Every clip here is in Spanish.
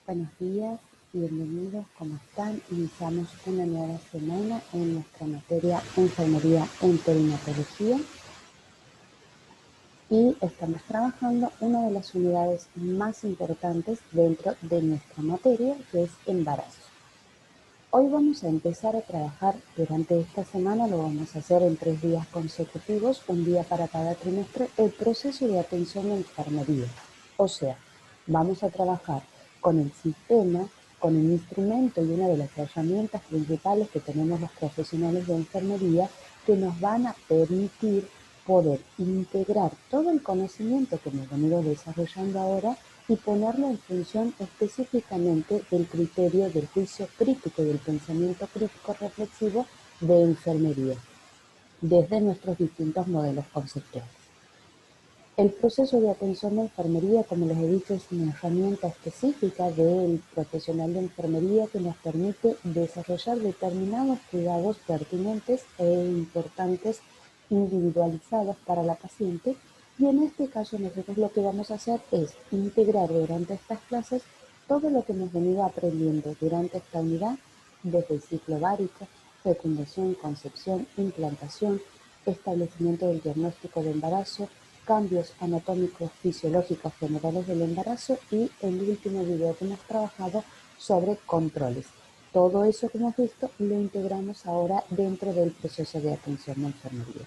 Buenos días, bienvenidos, ¿cómo están? Iniciamos una nueva semana en nuestra materia Enfermería en Perinatología y estamos trabajando una de las unidades más importantes dentro de nuestra materia, que es embarazo. Hoy vamos a empezar a trabajar durante esta semana, lo vamos a hacer en 3 días consecutivos, un día para cada trimestre, el proceso de atención de enfermería. O sea, vamos a trabajar con el sistema, con el instrumento y una de las herramientas principales que tenemos los profesionales de enfermería que nos van a permitir poder integrar todo el conocimiento que hemos venido desarrollando ahora y ponerlo en función específicamente del criterio del juicio crítico y del pensamiento crítico reflexivo de enfermería, desde nuestros distintos modelos conceptuales. El proceso de atención de enfermería, como les he dicho, es una herramienta específica del profesional de enfermería que nos permite desarrollar determinados cuidados pertinentes e importantes individualizados para la paciente, y en este caso nosotros lo que vamos a hacer es integrar durante estas clases todo lo que hemos venido aprendiendo durante esta unidad, desde el ciclo ovárico, fecundación, concepción, implantación, establecimiento del diagnóstico de embarazo, cambios anatómicos fisiológicos generales del embarazo y el último video que hemos trabajado sobre controles. Todo eso que hemos visto lo integramos ahora dentro del proceso de atención de enfermería.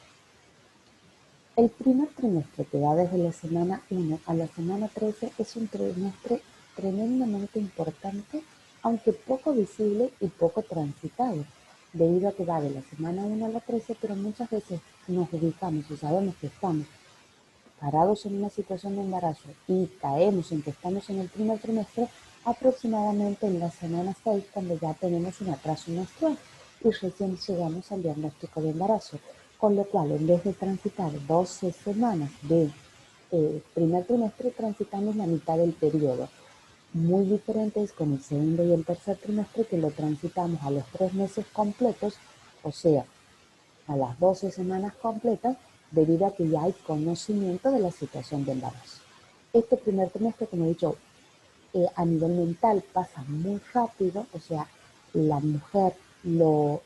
El primer trimestre, que va desde la semana 1 a la semana 13, es un trimestre tremendamente importante, aunque poco visible y poco transitado, debido a que va de la semana 1 a la 13, pero muchas veces nos ubicamos y sabemos que estamos parados en una situación de embarazo y caemos en que estamos en el primer trimestre aproximadamente en la semana 6, cuando ya tenemos un atraso menstrual y recién llegamos al diagnóstico de embarazo, con lo cual en vez de transitar 12 semanas de primer trimestre, transitamos la mitad del periodo. Muy diferentes con el segundo y el tercer trimestre, que lo transitamos a los 3 meses completos, o sea, a las 12 semanas completas, debido a que ya hay conocimiento de la situación de embarazo. Este primer trimestre, como he dicho, a nivel mental pasa muy rápido, o sea, la mujer lo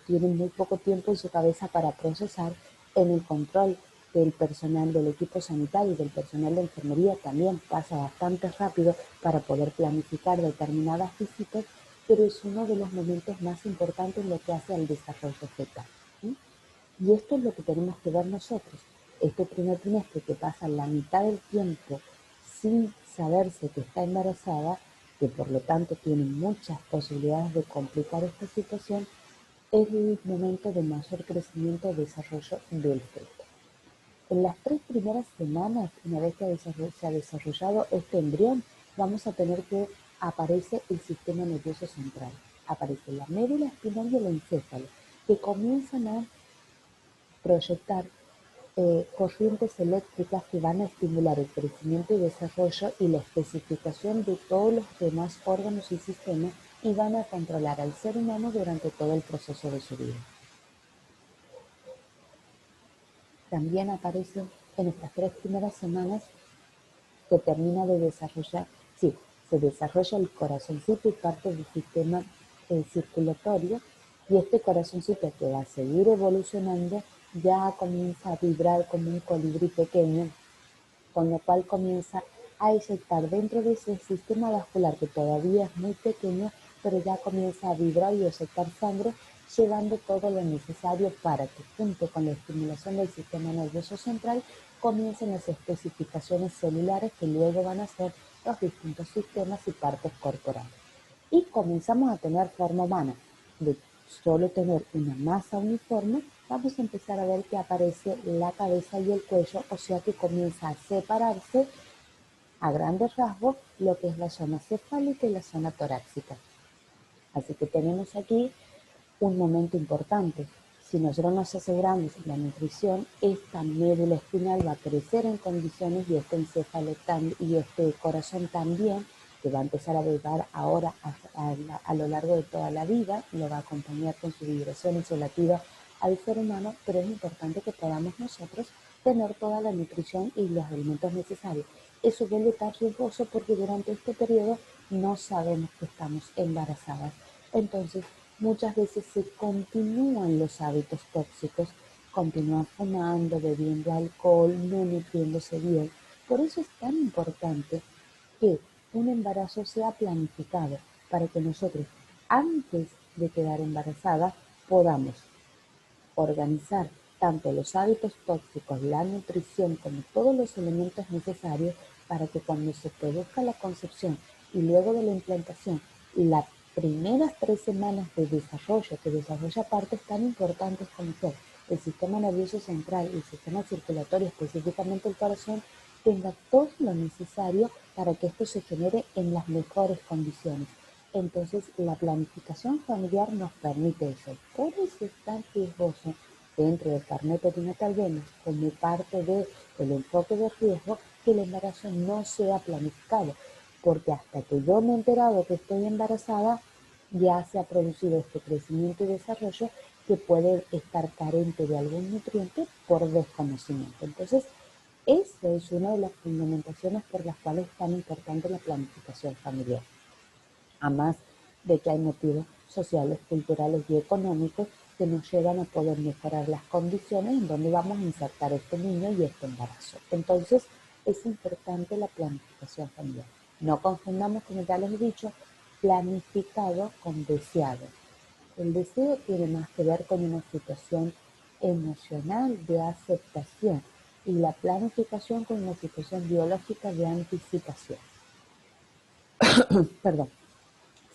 tiene muy poco tiempo en su cabeza para procesar. En el control del personal del equipo sanitario y del personal de enfermería también pasa bastante rápido para poder planificar determinadas visitas, pero es uno de los momentos más importantes en lo que hace al desarrollo fetal. ¿Sí? Y esto es lo que tenemos que ver nosotros. Este primer trimestre, que pasa la mitad del tiempo sin saberse que está embarazada, que por lo tanto tiene muchas posibilidades de complicar esta situación, es el momento de mayor crecimiento y desarrollo del feto. En las 3 primeras semanas, una vez que se ha desarrollado este embrión, vamos a tener que aparece el sistema nervioso central. Aparece la médula espinal y el encéfalo, que comienzan a proyectar corrientes eléctricas que van a estimular el crecimiento y desarrollo y la especificación de todos los demás órganos y sistemas, y van a controlar al ser humano durante todo el proceso de su vida. También aparece en estas 3 primeras semanas que termina de desarrollar, se desarrolla el corazoncito y parte del sistema circulatorio, y este corazoncito, que va a seguir evolucionando, ya comienza a vibrar como un colibrí pequeño, con lo cual comienza a eyectar dentro de ese sistema vascular, que todavía es muy pequeño, pero ya comienza a vibrar y eyectar sangre, llevando todo lo necesario para que, junto con la estimulación del sistema nervioso central, comiencen las especificaciones celulares que luego van a ser los distintos sistemas y partes corporales. Y comenzamos a tener forma humana. De solo tener una masa uniforme, vamos a empezar a ver que aparece la cabeza y el cuello, o sea que comienza a separarse a grandes rasgos lo que es la zona cefálica y la zona torácica. Así que tenemos aquí un momento importante. Si nosotros nos aseguramos la nutrición, esta médula espinal va a crecer en condiciones, y este encéfalo y este corazón también, que va a empezar a vibrar ahora a lo largo de toda la vida, lo va a acompañar con su vibración y su latido al ser humano, pero es importante que podamos nosotros tener toda la nutrición y los alimentos necesarios. eso vuelve tan riesgoso porque durante este periodo no sabemos que estamos embarazadas. Entonces, muchas veces se continúan los hábitos tóxicos, continúan fumando, bebiendo alcohol, no nutriéndose bien. Por eso es tan importante que un embarazo sea planificado para que nosotros, antes de quedar embarazada, podamos organizar tanto los hábitos tóxicos, la nutrición, como todos los elementos necesarios para que cuando se produzca la concepción y luego de la implantación, las primeras 3 semanas de desarrollo, que desarrolla partes tan importantes como son el sistema nervioso central y el sistema circulatorio, específicamente el corazón, tenga todo lo necesario para que esto se genere en las mejores condiciones. Entonces, la planificación familiar nos permite eso. Por eso es tan riesgoso dentro del carnet perinatal vemos como parte del enfoque de riesgo que el embarazo no sea planificado, porque hasta que yo me he enterado que estoy embarazada, ya se ha producido este crecimiento y desarrollo que puede estar carente de algún nutriente por desconocimiento. Entonces, esa es una de las fundamentaciones por las cuales es tan importante la planificación familiar. Además de que hay motivos sociales, culturales y económicos que nos llevan a poder mejorar las condiciones en donde vamos a insertar este niño y este embarazo. Entonces, es importante la planificación familiar. No confundamos, como ya les he dicho, planificado con deseado. El deseo tiene más que ver con una situación emocional de aceptación y la planificación con una situación biológica de anticipación. Perdón.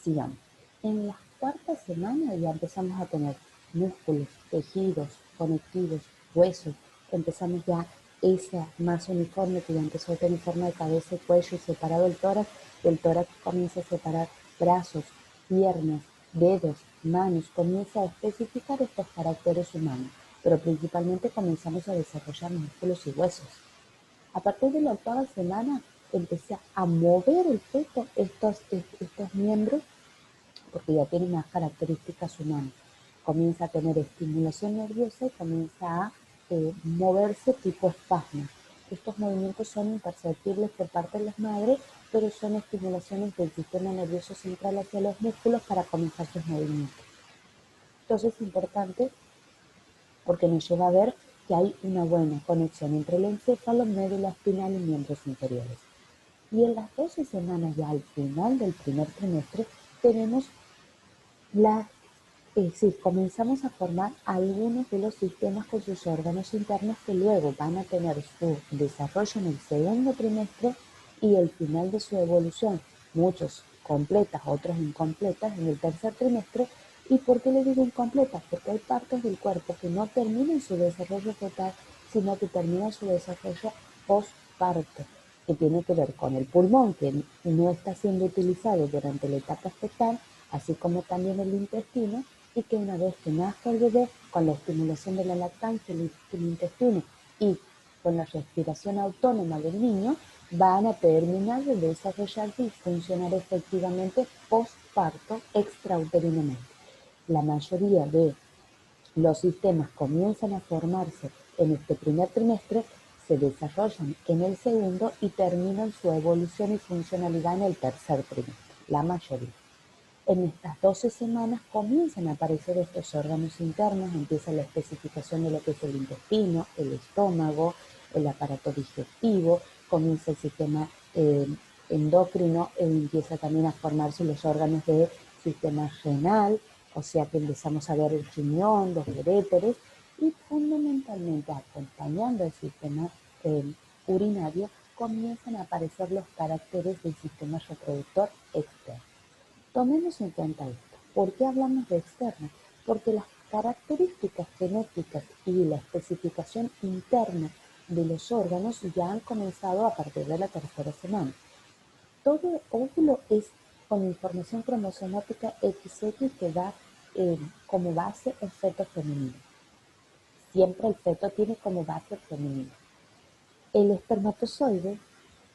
Sigamos. En las cuartas semanas ya empezamos a tener músculos, tejidos, conectivos, huesos. Empezamos ya esa masa uniforme que ya empezó a tener forma de cabeza y cuello y separado el tórax. El tórax comienza a separar brazos, piernas, dedos, manos. Comienza a especificar estos caracteres humanos. Pero principalmente comenzamos a desarrollar músculos y huesos. A partir de la octava semana empieza a mover el feto estos miembros porque ya tiene más características humanas. Comienza a tener estimulación nerviosa y comienza a moverse tipo espasmos. Estos movimientos son imperceptibles por parte de las madres, pero son estimulaciones del sistema nervioso central hacia los músculos para comenzar sus movimientos. Entonces es importante porque nos lleva a ver que hay una buena conexión entre el encéfalo, médula espinal y miembros inferiores. Y en las 12 semanas, ya al final del primer trimestre, tenemos es decir, comenzamos a formar algunos de los sistemas con sus órganos internos que luego van a tener su desarrollo en el segundo trimestre y el final de su evolución, muchos completas, otros incompletas en el tercer trimestre. ¿Y por qué le digo incompletas? Porque hay partes del cuerpo que no terminan su desarrollo fetal, sino que terminan su desarrollo postparto, que tiene que ver con el pulmón, que no está siendo utilizado durante la etapa fetal, así como también el intestino, y que una vez que nazca el bebé, con la estimulación de la lactancia, el intestino y con la respiración autónoma del niño, van a terminar de desarrollarse y funcionar efectivamente postparto extrauterinamente. La mayoría de los sistemas comienzan a formarse en este primer trimestre, se desarrollan en el segundo y terminan su evolución y funcionalidad en el tercer trimestre, la mayoría. En estas 12 semanas comienzan a aparecer estos órganos internos, empieza la especificación de lo que es el intestino, el estómago, el aparato digestivo, comienza el sistema endocrino, empieza también a formarse los órganos del sistema renal, o sea que empezamos a ver el riñón, los uréteres, y fundamentalmente acompañando el sistema urinario comienzan a aparecer los caracteres del sistema reproductor externo. Tomemos en cuenta esto. ¿Por qué hablamos de externo? Porque las características genéticas y la especificación interna de los órganos ya han comenzado a partir de la tercera semana. Todo óvulo es con información cromosomática XX que da como base el feto femenino. Siempre el feto tiene como base femenino. El espermatozoide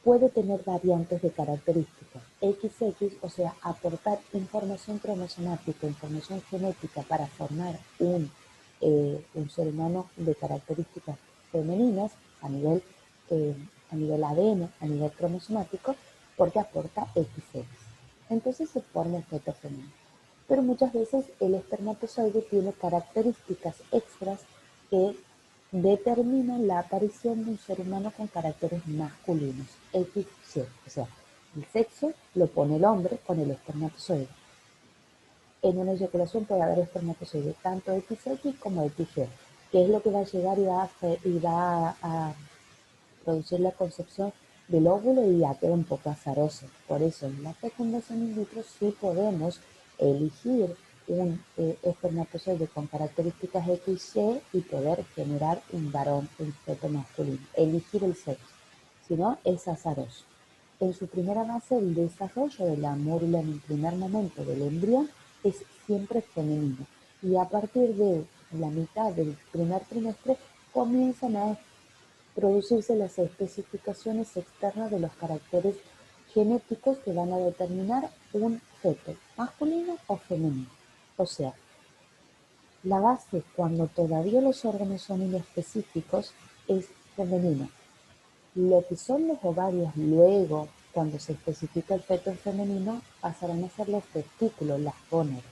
puede tener variantes de características XX, o sea, aportar información cromosomática, información genética para formar un ser humano de características femeninas a nivel a nivel ADN, a nivel cromosomático, porque aporta XX. Entonces se forma el feto femenino. Pero muchas veces el espermatozoide tiene características extras que determinan la aparición de un ser humano con caracteres masculinos, XY. O sea, el sexo lo pone el hombre con el espermatozoide. En una eyaculación puede haber espermatozoide tanto XX como XY, que es lo que va a llegar y va a producir la concepción del óvulo y ya queda un poco azaroso. Por eso en la fecundación in vitro sí podemos elegir un espermatozoide con características XY y poder generar un varón, un feto masculino, elegir el sexo. Si no, es azaroso. En su primera fase, el desarrollo de la mórula en el primer momento del embrión es siempre femenino. Y a partir de la mitad del primer trimestre comienzan a producirse las especificaciones externas de los caracteres genéticos que van a determinar un feto, masculino o femenino. O sea, la base cuando todavía los órganos son inespecíficos es femenino. Lo que son los ovarios luego, cuando se especifica el feto en femenino, pasarán a ser los testículos, las gónadas.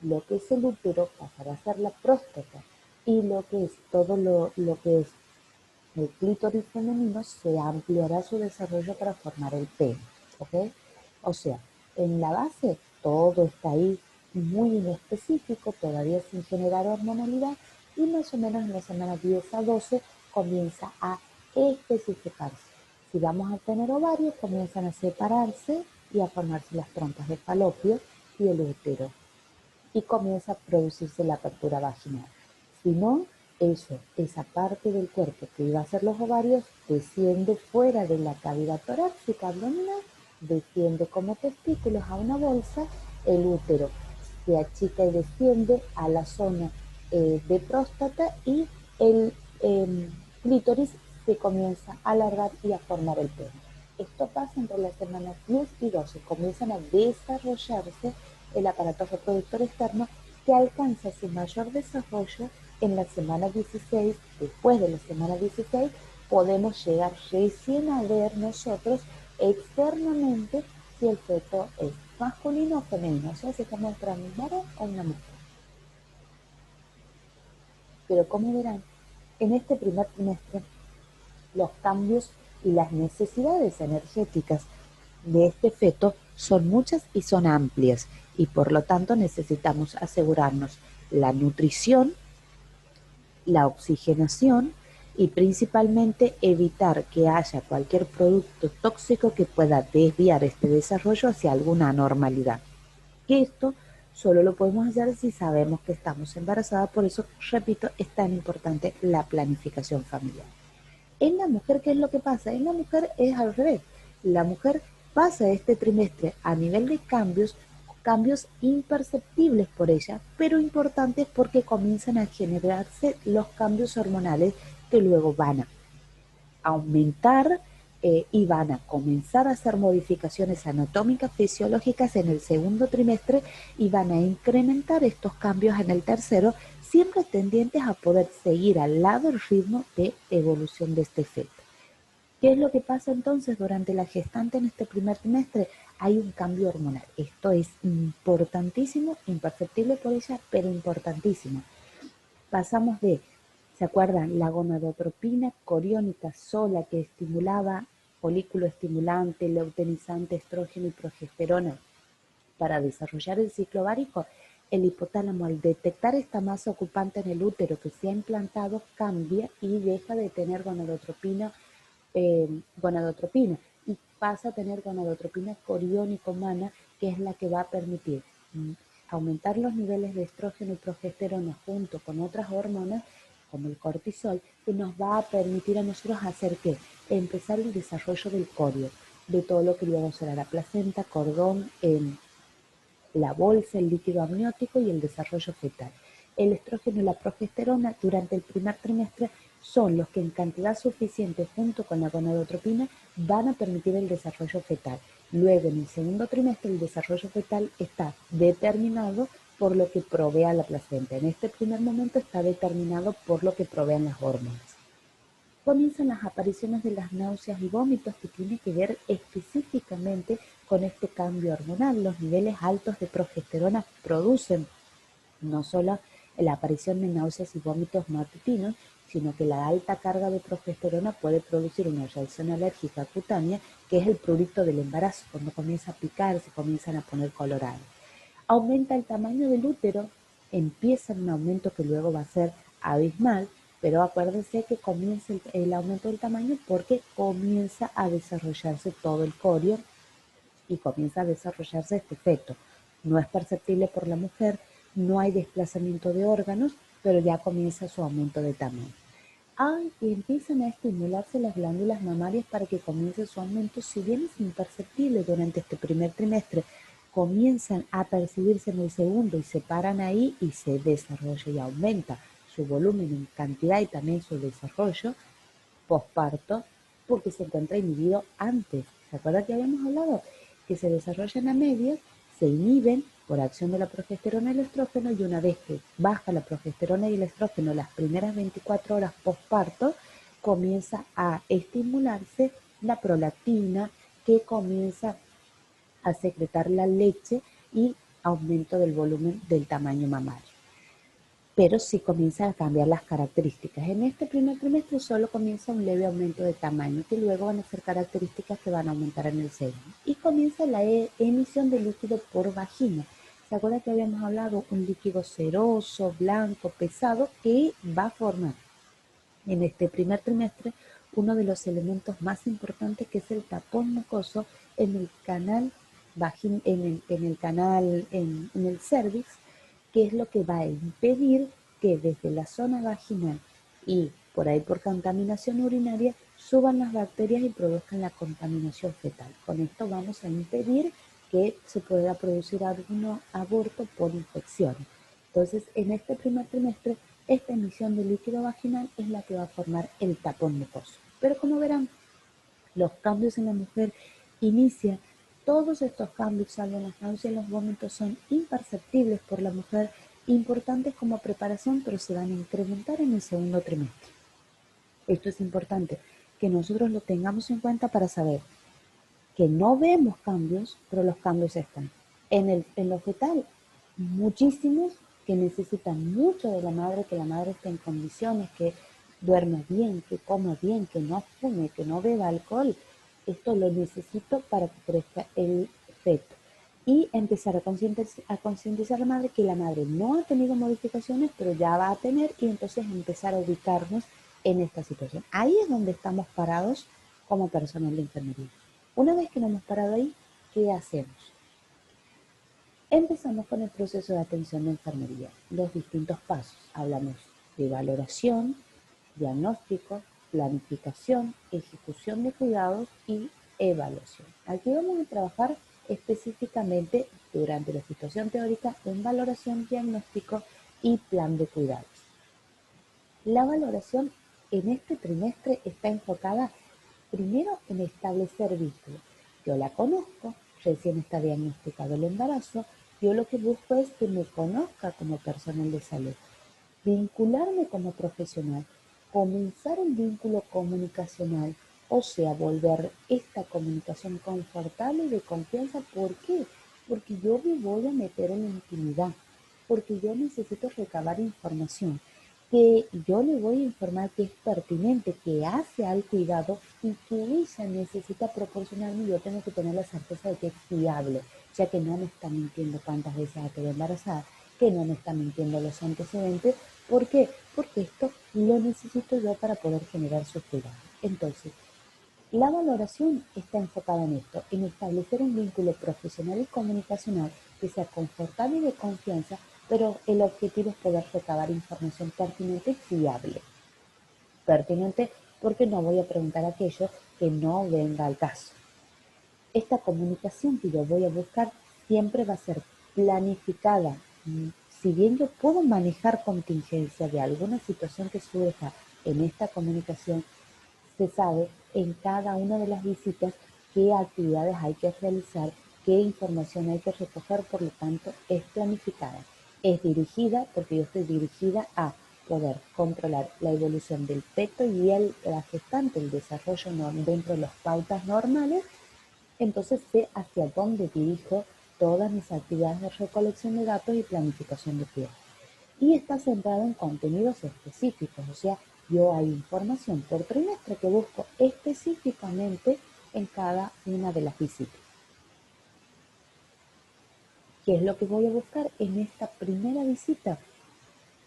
Lo que es el útero pasará a ser la próstata. Y lo que es todo lo que es el clítoris femenino se ampliará su desarrollo para formar el pene, ¿ok? O sea, en la base todo está ahí muy inespecífico, todavía sin generar hormonalidad, y más o menos en la semana 10 a 12 comienza a especificarse. Si vamos a tener ovarios, comienzan a separarse y a formarse las trompas de falopio y el útero, y comienza a producirse la apertura vaginal. Si no, esa parte del cuerpo que iba a ser los ovarios desciende fuera de la cavidad torácica abdominal, desciende como testículos a una bolsa, el útero se achica y desciende a la zona de próstata y el clítoris se comienza a alargar y a formar el pene. Esto pasa entre las semanas 10 y 12, comienzan a desarrollarse el aparato reproductor externo que alcanza su mayor desarrollo en la semana 16. Después de la semana 16 podemos llegar recién a ver nosotros externamente si el feto es masculino o femenino, o sea, si estamos entrando un varón o una mujer. Pero como verán, en este primer trimestre los cambios y las necesidades energéticas de este feto son muchas y son amplias, y por lo tanto necesitamos asegurarnos la nutrición, la oxigenación y principalmente evitar que haya cualquier producto tóxico que pueda desviar este desarrollo hacia alguna anormalidad. Que esto solo lo podemos hacer si sabemos que estamos embarazadas, por eso, repito, es tan importante la planificación familiar. En la mujer, ¿qué es lo que pasa? En la mujer es al revés. La mujer pasa este trimestre a nivel de cambios imperceptibles por ella, pero importantes porque comienzan a generarse los cambios hormonales que luego van a aumentar y van a comenzar a hacer modificaciones anatómicas fisiológicas en el segundo trimestre y van a incrementar estos cambios en el tercero, siempre tendientes a poder seguir al lado el ritmo de evolución de este feto. ¿Qué es lo que pasa entonces durante la gestante en este primer trimestre? Hay un cambio hormonal. Esto es importantísimo, imperceptible por ella, pero importantísimo. Pasamos de, ¿se acuerdan? La gonadotropina coriónica sola que estimulaba folículo estimulante, luteinizante, estrógeno y progesterona para desarrollar el ciclo ovárico. El hipotálamo, al detectar esta masa ocupante en el útero que se ha implantado, cambia y deja de tener gonadotropina y pasa a tener gonadotropina coriónica humana, que es la que va a permitir aumentar los niveles de estrógeno y progesterona junto con otras hormonas como el cortisol, que nos va a permitir a nosotros hacer que empezar el desarrollo del corio, de todo lo que luego será la placenta, cordón, la bolsa, el líquido amniótico y el desarrollo fetal. El estrógeno y la progesterona durante el primer trimestre son los que en cantidad suficiente junto con la gonadotropina van a permitir el desarrollo fetal. Luego en el segundo trimestre el desarrollo fetal está determinado por lo que provea la placenta. En este primer momento está determinado por lo que provean las hormonas. comienzan las apariciones de las náuseas y vómitos que tienen que ver específicamente con este cambio hormonal. Los niveles altos de progesterona producen no solo la aparición de náuseas y vómitos matutinos, sino que la alta carga de progesterona puede producir una reacción alérgica cutánea, que es el producto del embarazo, cuando comienza a picar, se comienzan a poner colorados. Aumenta el tamaño del útero, empieza un aumento que luego va a ser abismal, pero acuérdense que comienza el aumento del tamaño porque comienza a desarrollarse todo el corio y comienza a desarrollarse este feto. No es perceptible por la mujer, no hay desplazamiento de órganos, pero ya comienza su aumento de tamaño. Y empiezan a estimularse las glándulas mamarias para que comience su aumento. Si bien es imperceptible durante este primer trimestre, comienzan a percibirse en el segundo y se paran ahí y se desarrolla y aumenta su volumen en cantidad y también su desarrollo posparto, porque se encuentra inhibido antes. ¿Se acuerdan que habíamos hablado? Que se desarrollan a medias, se inhiben por acción de la progesterona y el estrógeno, y una vez que baja la progesterona y el estrógeno las primeras 24 horas posparto, comienza a estimularse la prolactina, que comienza a secretar la leche y aumento del volumen del tamaño mamario. Pero sí comienzan a cambiar las características. En este primer trimestre solo comienza un leve aumento de tamaño, que luego van a ser características que van a aumentar en el segundo. Y comienza la emisión de líquido por vagina. ¿Se acuerdan que habíamos hablado? Un líquido ceroso, blanco, pesado, que va a formar en este primer trimestre uno de los elementos más importantes, que es el tapón mucoso en el canal en el cervix, que es lo que va a impedir que desde la zona vaginal y por ahí por contaminación urinaria suban las bacterias y produzcan la contaminación fetal. Con esto vamos a impedir que se pueda producir algún aborto por infección. Entonces, en este primer trimestre, esta emisión de líquido vaginal es la que va a formar el tapón mucoso. Pero como verán, los cambios en la mujer inician. Todos estos cambios, salvo las náuseas y los vómitos, son imperceptibles por la mujer, importantes como preparación, pero se van a incrementar en el segundo trimestre. Esto es importante que nosotros lo tengamos en cuenta para saber que no vemos cambios, pero los cambios están. En lo fetal, muchísimos que necesitan mucho de la madre, que la madre esté en condiciones, que duerma bien, que coma bien, que no fume, que no beba alcohol. Esto lo necesito para que crezca el feto. Y empezar a concientizar a la madre que la madre no ha tenido modificaciones, pero ya va a tener, y entonces empezar a ubicarnos en esta situación. Ahí es donde estamos parados como personal de enfermería. Una vez que nos hemos parado ahí, ¿qué hacemos? Empezamos con el proceso de atención de enfermería, los distintos pasos. Hablamos de valoración, diagnóstico, planificación, ejecución de cuidados y evaluación. Aquí vamos a trabajar específicamente durante la situación teórica en valoración, diagnóstico y plan de cuidados. La valoración en este trimestre está enfocada primero en establecer vínculos. Yo la conozco, recién está diagnosticado el embarazo, yo lo que busco es que me conozca como personal de salud, vincularme como profesional, comenzar un vínculo comunicacional, o sea, volver esta comunicación confortable y de confianza. ¿Por qué? Porque yo me voy a meter en la intimidad, porque yo necesito recabar información, que yo le voy a informar que es pertinente, que hace al cuidado y que ella necesita proporcionarme, y yo tengo que tener la certeza de que es fiable, ya que no me está mintiendo cuántas veces ha quedado embarazada, que no me está mintiendo los antecedentes. ¿Por qué? Porque esto lo necesito yo para poder generar sus cuidados. Entonces, la valoración está enfocada en esto, en establecer un vínculo profesional y comunicacional que sea confortable y de confianza, pero el objetivo es poder recabar información pertinente y fiable. Pertinente porque no voy a preguntar aquello que no venga al caso. Esta comunicación que yo voy a buscar siempre va a ser planificada. Si bien yo puedo manejar contingencia de alguna situación que surja en esta comunicación, se sabe en cada una de las visitas qué actividades hay que realizar, qué información hay que recoger, por lo tanto es planificada, es dirigida, porque yo estoy dirigida a poder controlar la evolución del feto y la gestante, el desarrollo dentro de las pautas normales, entonces sé hacia dónde dirijo todas mis actividades de recolección de datos y planificación de tiempo. Y está centrado en contenidos específicos, o sea, yo hay información por trimestre que busco específicamente en cada una de las visitas. ¿Qué es lo que voy a buscar en esta primera visita?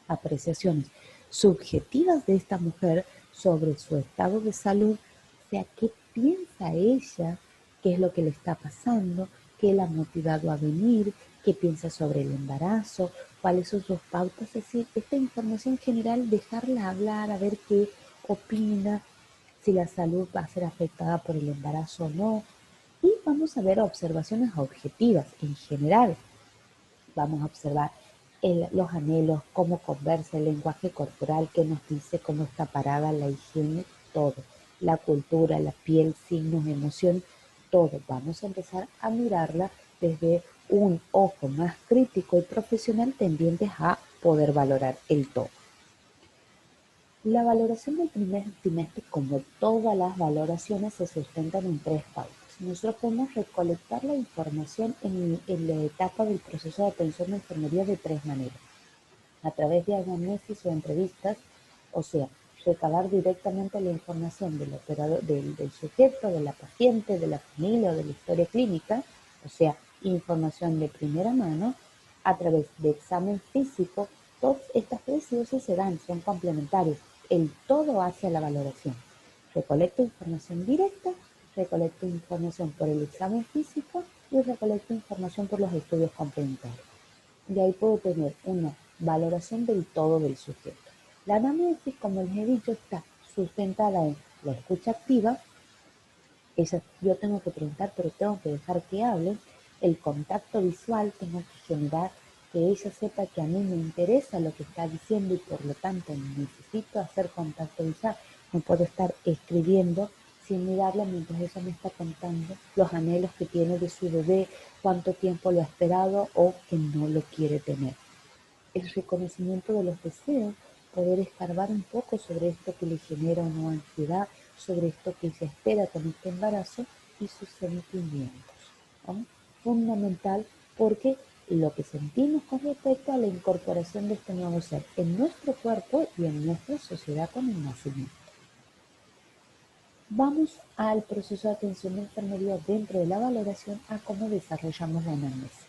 Apreciaciones subjetivas de esta mujer sobre su estado de salud, o sea, qué piensa ella, qué es lo que le está pasando, qué la ha motivado a venir, qué piensa sobre el embarazo, cuáles son sus pautas, es decir, esta información general, dejarla hablar, a ver qué opina, si la salud va a ser afectada por el embarazo o no. Y vamos a ver observaciones objetivas en general. Vamos a observar los anhelos, cómo conversa, el lenguaje corporal, qué nos dice, cómo está parada, la higiene, todo. La cultura, la piel, signos, emoción, todo. Vamos a empezar a mirarla desde un ojo más crítico y profesional tendientes a poder valorar el todo. La valoración del primer trimestre, como todas las valoraciones, se sustentan en 3 pautas. Nosotros podemos recolectar la información en la etapa del proceso de atención de enfermería de 3 maneras. A través de anamnesis o entrevistas, o sea, recabar directamente la información del operador, del sujeto, de la paciente, de la familia o de la historia clínica, o sea, información de primera mano, a través de examen físico. Todas estas 3 sí se dan, son complementarios. El todo hacia la valoración. Recolecto información directa, recolecto información por el examen físico y recolecto información por los estudios complementarios. Y ahí puedo tener una valoración del todo del sujeto. La anamnesis, como les he dicho, está sustentada en la escucha activa. Yo tengo que preguntar, pero tengo que dejar que hable. El contacto visual, tengo que generar que ella sepa que a mí me interesa lo que está diciendo y por lo tanto necesito hacer contacto visual. No puedo estar escribiendo sin mirarla mientras ella me está contando los anhelos que tiene de su bebé, cuánto tiempo lo ha esperado o que no lo quiere tener. El reconocimiento de los deseos, poder escarbar un poco sobre esto que le genera o no ansiedad, sobre esto que ella espera con este embarazo y sus sentimientos, ¿no? Fundamental, porque lo que sentimos con respecto a la incorporación de este nuevo ser en nuestro cuerpo y en nuestra sociedad con el nacimiento. Vamos al proceso de atención de enfermería dentro de la valoración a cómo desarrollamos la anamnesis.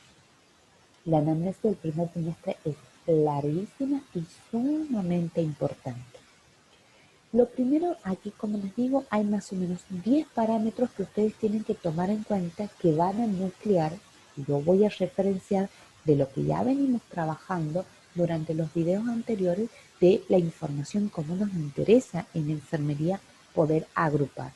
La anamnesis del primer trimestre es larguísima y sumamente importante. Lo primero, aquí como les digo, hay más o menos 10 parámetros que ustedes tienen que tomar en cuenta que van a nuclear, y yo voy a referenciar de lo que ya venimos trabajando durante los videos anteriores de la información como nos interesa en enfermería poder agrupar.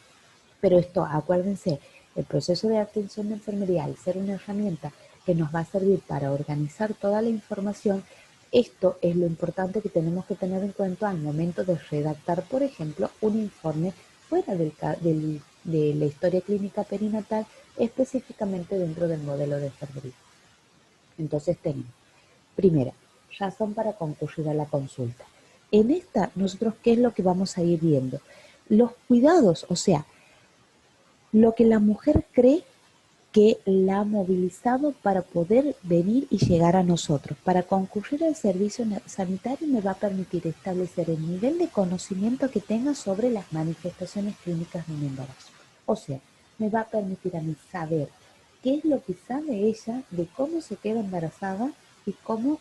Pero esto, acuérdense, el proceso de atención de enfermería, al ser una herramienta que nos va a servir para organizar toda la información, esto es lo importante que tenemos que tener en cuenta al momento de redactar, por ejemplo, un informe fuera de la historia clínica perinatal, específicamente dentro del modelo de enfermería. Entonces tenemos, primera, razón para concurrir a la consulta. En esta, nosotros, ¿qué es lo que vamos a ir viendo? Los cuidados, o sea, lo que la mujer cree que la ha movilizado para poder venir y llegar a nosotros. Para concurrir al servicio sanitario me va a permitir establecer el nivel de conocimiento que tenga sobre las manifestaciones clínicas de un embarazo. O sea, me va a permitir a mí saber qué es lo que sabe ella de cómo se queda embarazada y cómo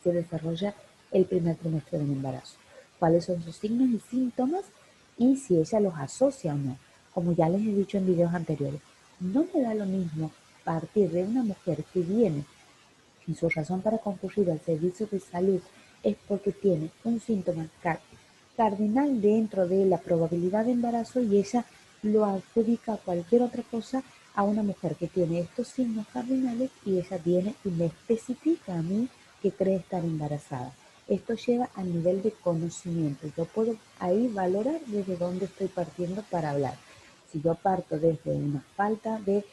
se desarrolla el primer trimestre del embarazo, cuáles son sus signos y síntomas y si ella los asocia o no. Como ya les he dicho en videos anteriores, no me da lo mismo partir de una mujer que viene y su razón para concurrir al servicio de salud es porque tiene un síntoma cardinal dentro de la probabilidad de embarazo y ella lo adjudica a cualquier otra cosa a una mujer que tiene estos signos cardinales y ella viene y me especifica a mí que cree estar embarazada. Esto lleva al nivel de conocimiento. Yo puedo ahí valorar desde dónde estoy partiendo para hablar. Si yo parto desde una falta de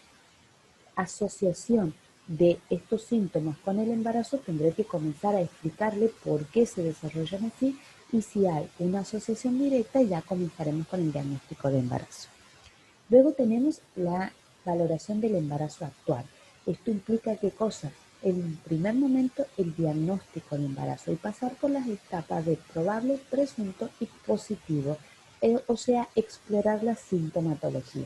asociación de estos síntomas con el embarazo, tendré que comenzar a explicarle por qué se desarrollan así y si hay una asociación directa ya comenzaremos con el diagnóstico de embarazo. Luego tenemos la valoración del embarazo actual. Esto implica qué cosa. En primer momento el diagnóstico de embarazo y pasar por las etapas de probable, presunto y positivo, o sea, explorar la sintomatología.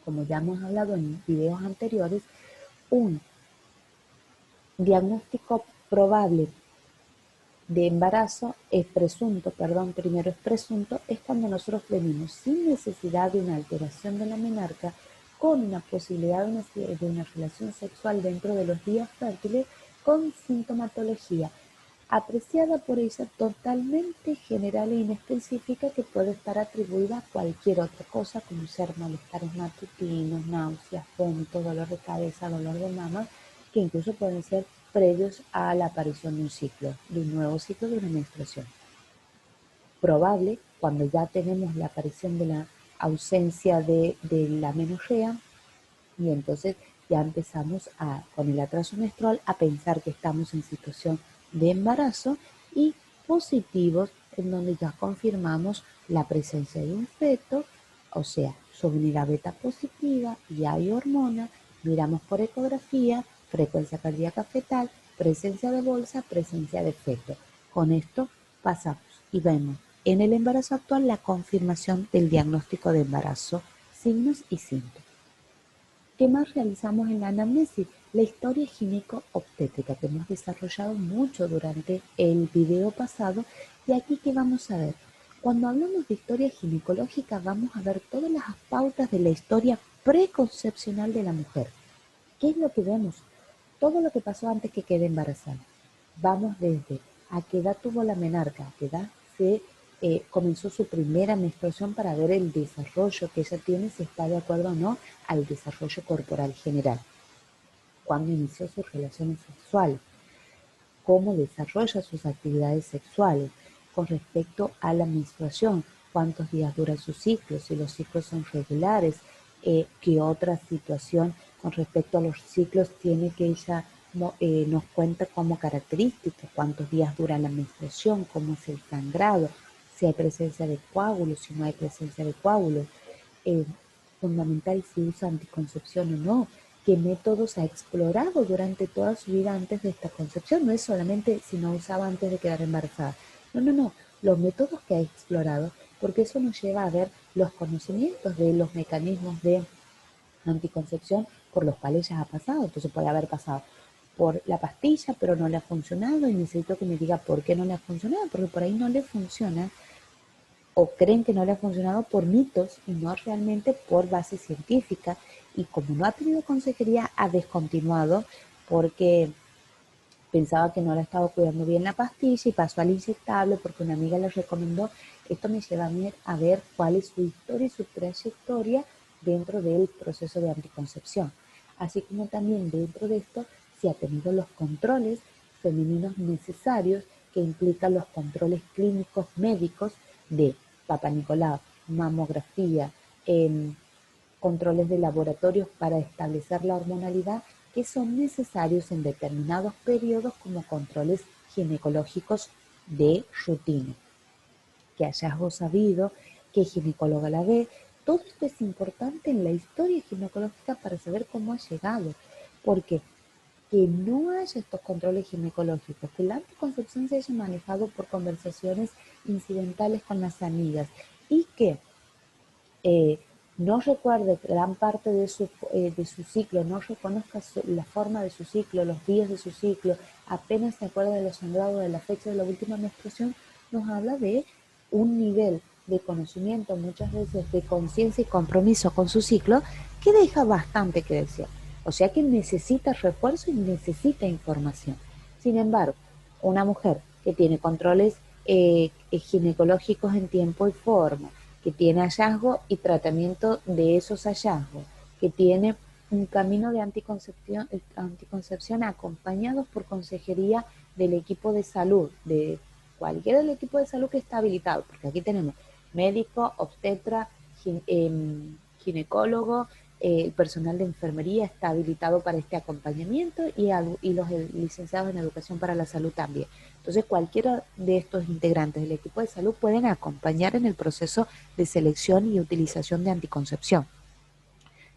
Como ya hemos hablado en videos anteriores, un diagnóstico probable de embarazo es presunto, primero es presunto, es cuando nosotros venimos sin necesidad de una alteración de la menarca con una posibilidad de una relación sexual dentro de los días fértiles con sintomatología apreciada por ella totalmente general e inespecífica que puede estar atribuida a cualquier otra cosa como ser malestares matutinos, náuseas, vómitos, dolor de cabeza, dolor de mama, que incluso pueden ser previos a la aparición de un ciclo, de un nuevo ciclo de una menstruación. Probable, cuando ya tenemos la aparición de la ausencia de la menorrea, y entonces ya empezamos con el atraso menstrual a pensar que estamos en situación de embarazo, y positivos en donde ya confirmamos la presencia de un feto, o sea, subunidad beta positiva y hay hormona, miramos por ecografía, frecuencia cardíaca fetal, presencia de bolsa, presencia de feto. Con esto pasamos y vemos en el embarazo actual la confirmación del diagnóstico de embarazo, signos y síntomas. ¿Qué más realizamos en la anamnesis? La historia gineco-obstétrica que hemos desarrollado mucho durante el video pasado, y aquí que vamos a ver. Cuando hablamos de historia ginecológica vamos a ver todas las pautas de la historia preconcepcional de la mujer. ¿Qué es lo que vemos? Todo lo que pasó antes que quede embarazada. Vamos desde a qué edad tuvo la menarca, a qué edad se comenzó su primera menstruación para ver el desarrollo que ella tiene, si está de acuerdo o no al desarrollo corporal general. Cuándo inició sus relaciones sexuales, cómo desarrolla sus actividades sexuales con respecto a la menstruación, cuántos días dura su ciclo, si los ciclos son regulares, qué otra situación con respecto a los ciclos tiene que ella nos cuenta como característica, cuántos días dura la menstruación, cómo es el sangrado, si hay presencia de coágulos, si no hay presencia de coágulos, fundamental si usa anticoncepción o no, qué métodos ha explorado durante toda su vida antes de esta concepción. No es solamente si no usaba antes de quedar embarazada. No. Los métodos que ha explorado, porque eso nos lleva a ver los conocimientos de los mecanismos de anticoncepción por los cuales ya ha pasado. Entonces puede haber pasado por la pastilla, pero no le ha funcionado y necesito que me diga por qué no le ha funcionado, porque por ahí no le funciona o creen que no le ha funcionado por mitos y no realmente por base científica. Y como no ha tenido consejería, ha descontinuado porque pensaba que no la estaba cuidando bien la pastilla y pasó al inyectable porque una amiga le recomendó. Esto me lleva a mí a ver cuál es su historia y su trayectoria dentro del proceso de anticoncepción. Así como también dentro de esto si ha tenido los controles femeninos necesarios que implican los controles clínicos médicos de Papa Nicolau, mamografía, controles de laboratorios para establecer la hormonalidad que son necesarios en determinados periodos como controles ginecológicos de rutina. ¿Qué hallazgos sabido? ¿Qué ginecóloga la ve? Todo esto es importante en la historia ginecológica para saber cómo ha llegado, porque que no haya estos controles ginecológicos, que la anticoncepción se haya manejado por conversaciones incidentales con las amigas y que no recuerde gran parte de su ciclo, no reconozca la forma de su ciclo, los días de su ciclo, apenas se acuerda de los sangrados, de la fecha de la última menstruación, nos habla de un nivel de conocimiento, muchas veces de conciencia y compromiso con su ciclo, que deja bastante que decir. O sea que necesita refuerzo y necesita información. Sin embargo, una mujer que tiene controles ginecológicos en tiempo y forma, que tiene hallazgo y tratamiento de esos hallazgos, que tiene un camino de anticoncepción acompañados por consejería del equipo de salud, de cualquiera del equipo de salud que está habilitado, porque aquí tenemos médico, obstetra, ginecólogo, el personal de enfermería está habilitado para este acompañamiento y los licenciados en educación para la salud también. Entonces, cualquiera de estos integrantes del equipo de salud pueden acompañar en el proceso de selección y utilización de anticoncepción.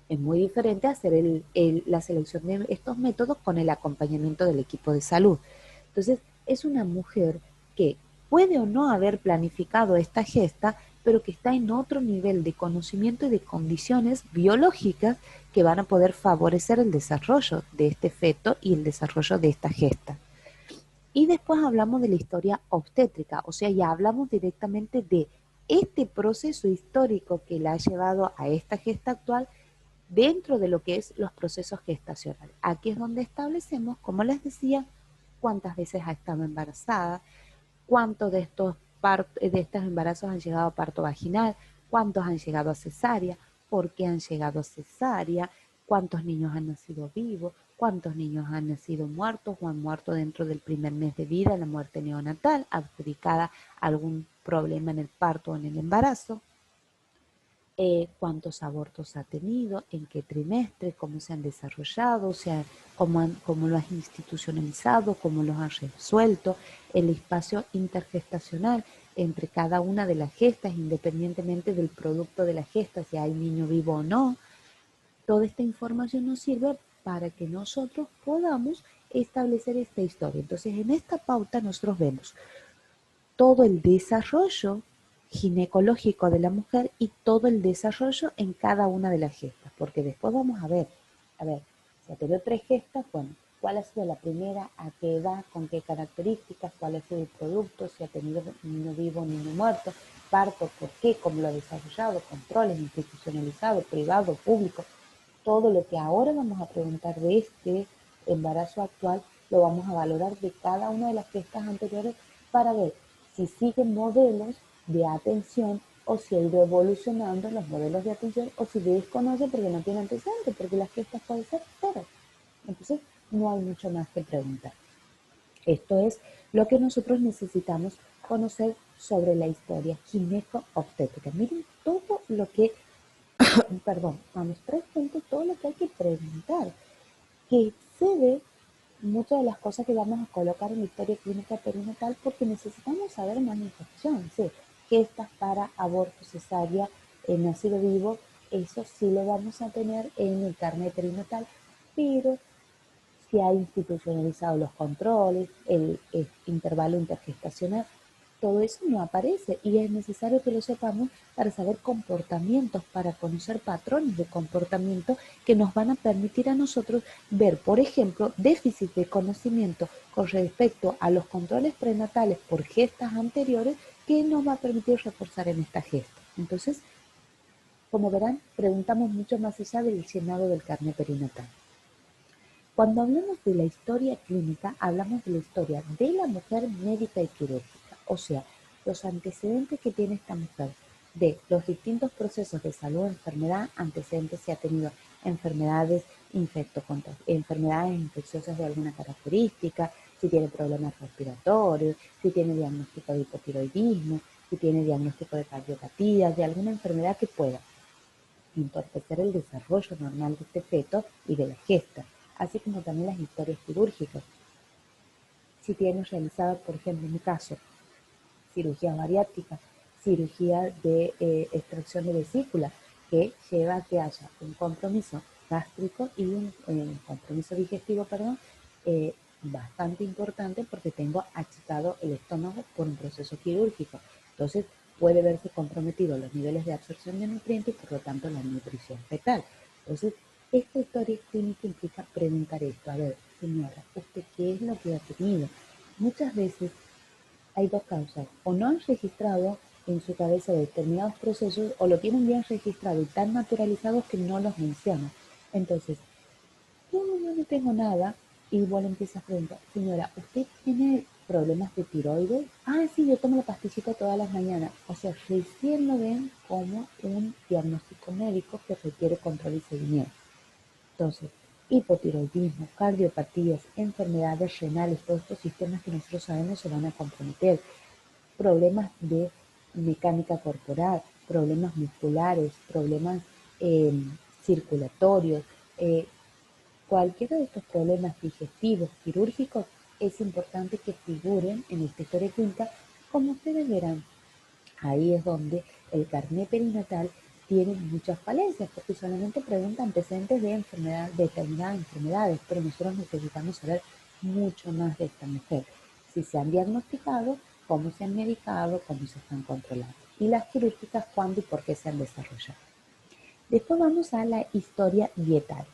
Es muy diferente hacer la selección de estos métodos con el acompañamiento del equipo de salud. Entonces, es una mujer que puede o no haber planificado esta gesta, pero que está en otro nivel de conocimiento y de condiciones biológicas que van a poder favorecer el desarrollo de este feto y el desarrollo de esta gesta. Y después hablamos de la historia obstétrica, o sea, ya hablamos directamente de este proceso histórico que la ha llevado a esta gesta actual dentro de lo que es los procesos gestacionales. Aquí es donde establecemos, como les decía, cuántas veces ha estado embarazada, cuántos de estos embarazos han llegado a parto vaginal, cuántos han llegado a cesárea, por qué han llegado a cesárea, cuántos niños han nacido vivos, cuántos niños han nacido muertos o han muerto dentro del primer mes de vida, la muerte neonatal, adjudicada a algún problema en el parto o en el embarazo, cuántos abortos ha tenido, en qué trimestre, cómo se han desarrollado, o sea, cómo lo has institucionalizado, cómo los has resuelto, el espacio intergestacional entre cada una de las gestas, independientemente del producto de la gesta, si hay niño vivo o no. Toda esta información nos sirve para que nosotros podamos establecer esta historia. Entonces, en esta pauta nosotros vemos todo el desarrollo ginecológico de la mujer y todo el desarrollo en cada una de las gestas, porque después vamos a ver, si ha tenido 3 gestas, bueno, cuál ha sido la primera, a qué edad, con qué características, cuál ha sido el producto, si ha tenido niño vivo, niño muerto, parto, por qué, cómo lo ha desarrollado, controles, institucionalizado, privado, público, todo lo que ahora vamos a preguntar de este embarazo actual, lo vamos a valorar de cada una de las gestas anteriores para ver si siguen modelos de atención o si ha ido evolucionando los modelos de atención o si desconoce porque no tiene antecedentes, porque las gestas pueden ser cero. Entonces, no hay mucho más que preguntar. Esto es lo que nosotros necesitamos conocer sobre la historia gineco-obstétrica. Miren todo lo que, perdón, vamos, 3 puntos, todo lo que hay que preguntar, que excede muchas de las cosas que vamos a colocar en la historia clínica perinatal porque necesitamos saber más información, ¿sí? Gestas para aborto, cesárea, nacido vivo, eso sí lo vamos a tener en el carnet perinatal, pero si ha institucionalizado los controles, el intervalo intergestacional, todo eso no aparece y es necesario que lo sepamos para saber comportamientos, para conocer patrones de comportamiento que nos van a permitir a nosotros ver, por ejemplo, déficit de conocimiento con respecto a los controles prenatales por gestas anteriores que nos va a permitir reforzar en esta gesta. Entonces, como verán, preguntamos mucho más allá del llenado del carnet perinatal. Cuando hablamos de la historia clínica, hablamos de la historia de la mujer médica y quirúrgica, o sea, los antecedentes que tiene esta mujer de los distintos procesos de salud o enfermedad, antecedentes si ha tenido enfermedades, enfermedades infecciosas de alguna característica, si tiene problemas respiratorios, si tiene diagnóstico de hipotiroidismo, si tiene diagnóstico de cardiopatía, de alguna enfermedad que pueda entorpecer el desarrollo normal de este feto y de la gesta, así como también las historias quirúrgicas. Si tienes realizada, por ejemplo, en mi caso, cirugía bariátrica, cirugía de extracción de vesícula, que lleva a que haya un compromiso gástrico y un compromiso digestivo, perdón, bastante importante porque tengo achicado el estómago por un proceso quirúrgico. Entonces, puede verse comprometido los niveles de absorción de nutrientes y por lo tanto la nutrición fetal. Entonces, esta historia clínica implica preguntar esto. A ver, señora, ¿usted qué es lo que ha tenido? Muchas veces hay 2 causas. O no han registrado en su cabeza determinados procesos o lo tienen bien registrado y tan naturalizados que no los mencionan. Entonces, no tengo nada. Y igual empiezas a preguntar, señora, ¿usted tiene problemas de tiroides? Ah, sí, yo tomo la pastillita todas las mañanas. O sea, recién lo ven como un diagnóstico médico que requiere control y seguimiento. Entonces, hipotiroidismo, cardiopatías, enfermedades renales, todos estos sistemas que nosotros sabemos se van a comprometer, problemas de mecánica corporal, problemas musculares, problemas circulatorios, cualquiera de estos problemas digestivos, quirúrgicos, es importante que figuren en esta historia clínica. Como ustedes verán, ahí es donde el carné perinatal tiene muchas falencias, porque solamente pregunta antecedentes de determinadas enfermedades, pero nosotros necesitamos saber mucho más de esta mujer. Si se han diagnosticado, cómo se han medicado, cómo se están controlando. Y las quirúrgicas, cuándo y por qué se han desarrollado. Después vamos a la historia dietaria.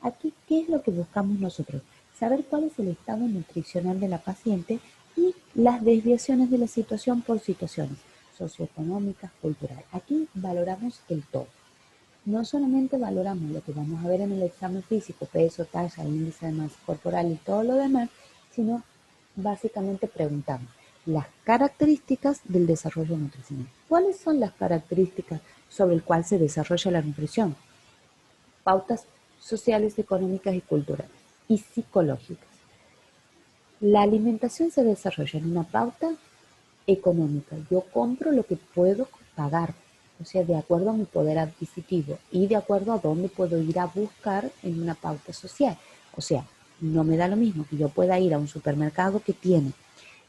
Aquí, ¿qué es lo que buscamos nosotros? Saber cuál es el estado nutricional de la paciente y las desviaciones de la situación por situaciones socioeconómicas, culturales. Aquí valoramos el todo. No solamente valoramos lo que vamos a ver en el examen físico, peso, talla, índice de masa corporal y todo lo demás, sino básicamente preguntamos las características del desarrollo nutricional. ¿Cuáles son las características sobre el cual se desarrolla la nutrición? Pautas sociales, económicas y culturales y psicológicas. La alimentación se desarrolla en una pauta económica. Yo compro lo que puedo pagar, o sea, de acuerdo a mi poder adquisitivo y de acuerdo a dónde puedo ir a buscar en una pauta social. O sea, no me da lo mismo que yo pueda ir a un supermercado que tiene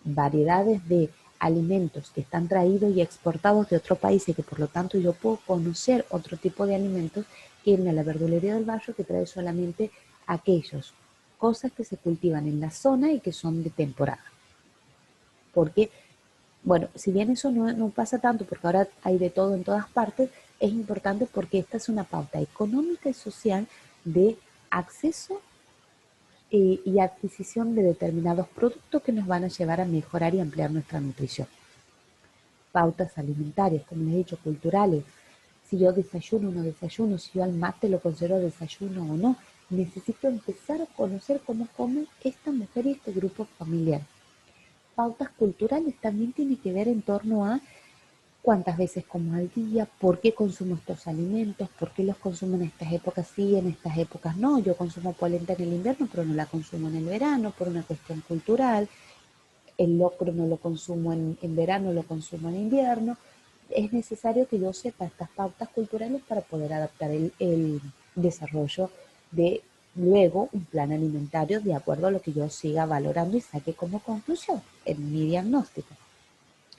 variedades de alimentos que están traídos y exportados de otro país y que por lo tanto yo puedo conocer otro tipo de alimentos, que irme a la verdulería del barrio que trae solamente aquellas cosas que se cultivan en la zona y que son de temporada. Porque, bueno, si bien eso no pasa tanto porque ahora hay de todo en todas partes, es importante porque esta es una pauta económica y social de acceso y adquisición de determinados productos que nos van a llevar a mejorar y ampliar nuestra nutrición. Pautas alimentarias, como les he dicho, culturales. Si yo desayuno o no desayuno, si yo al mate lo considero desayuno o no, necesito empezar a conocer cómo come esta mujer y este grupo familiar. Pautas culturales también tiene que ver en torno a cuántas veces como al día, por qué consumo estos alimentos, por qué los consumo en estas épocas sí, en estas épocas no. Yo consumo polenta en el invierno, pero no la consumo en el verano por una cuestión cultural. El locro no lo consumo en verano, lo consumo en invierno. Es necesario que yo sepa estas pautas culturales para poder adaptar el desarrollo de luego un plan alimentario de acuerdo a lo que yo siga valorando y saque como conclusión en mi diagnóstico.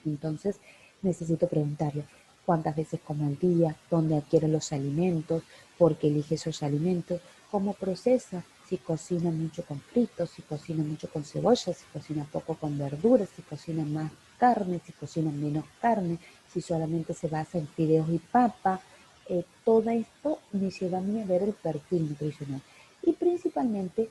Entonces, necesito preguntarle cuántas veces como al día, dónde adquiere los alimentos, por qué elige esos alimentos, cómo procesa, si cocina mucho con fritos, si cocina mucho con cebolla, si cocina poco con verduras, si cocina más carne, si cocina menos carne, si solamente se basa en fideos y papa. Todo esto me lleva a mí a ver el perfil nutricional y principalmente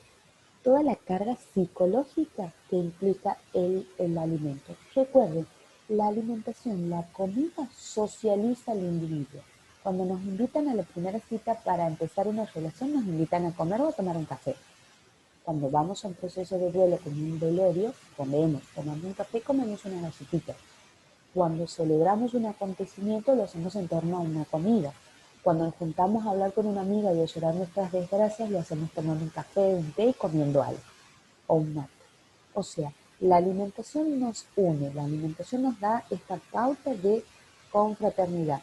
toda la carga psicológica que implica el alimento. Recuerden, la alimentación, la comida socializa al individuo. Cuando nos invitan a la primera cita para empezar una relación, nos invitan a comer o a tomar un café. Cuando vamos a un proceso de duelo como un velorio, tomamos un café, comemos una galletita. Cuando celebramos un acontecimiento, lo hacemos en torno a una comida. Cuando nos juntamos a hablar con una amiga y a llorar nuestras desgracias, lo hacemos tomando un café, un té y comiendo algo, o un mate. O sea, la alimentación nos une, la alimentación nos da esta pauta de confraternidad.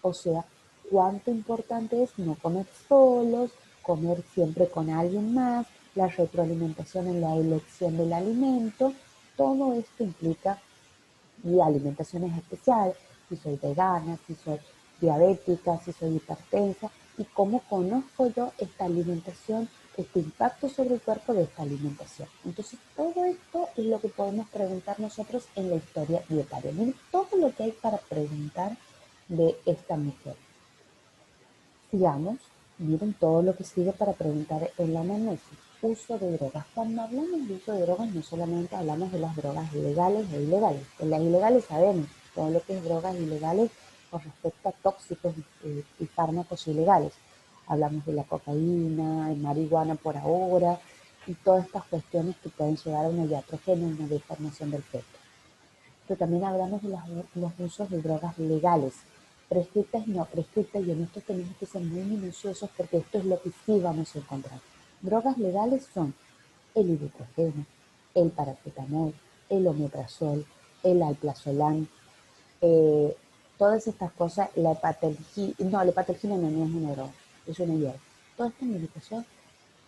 O sea, cuánto importante es no comer solos, comer siempre con alguien más, la retroalimentación en la elección del alimento. Todo esto implica y alimentaciones especiales, si soy vegana, si soy diabética, si soy hipertensa, y cómo conozco yo esta alimentación, este impacto sobre el cuerpo de esta alimentación. Entonces, todo esto es lo que podemos preguntar nosotros en la historia dietaria. Miren todo lo que hay para preguntar de esta mujer. Sigamos, miren todo lo que sigue para preguntar en la anamnesis. Uso de drogas. Cuando hablamos de uso de drogas, no solamente hablamos de las drogas legales e ilegales. En las ilegales sabemos todo lo que es drogas ilegales con respecto a tóxicos y fármacos ilegales. Hablamos de la cocaína, el marihuana por ahora, y todas estas cuestiones que pueden llevar a una iatrogenia, una deformación del feto. Pero también hablamos de los usos de drogas legales, prescritas y no prescritas, y en esto tenemos que ser muy minuciosos porque esto es lo que sí vamos a encontrar. Drogas legales son el ibuprofeno, el paracetamol, el omeprazol, el alprazolam, eh, todas estas cosas, la hepatalgina no es una droga. es una hierba. Toda esta medicación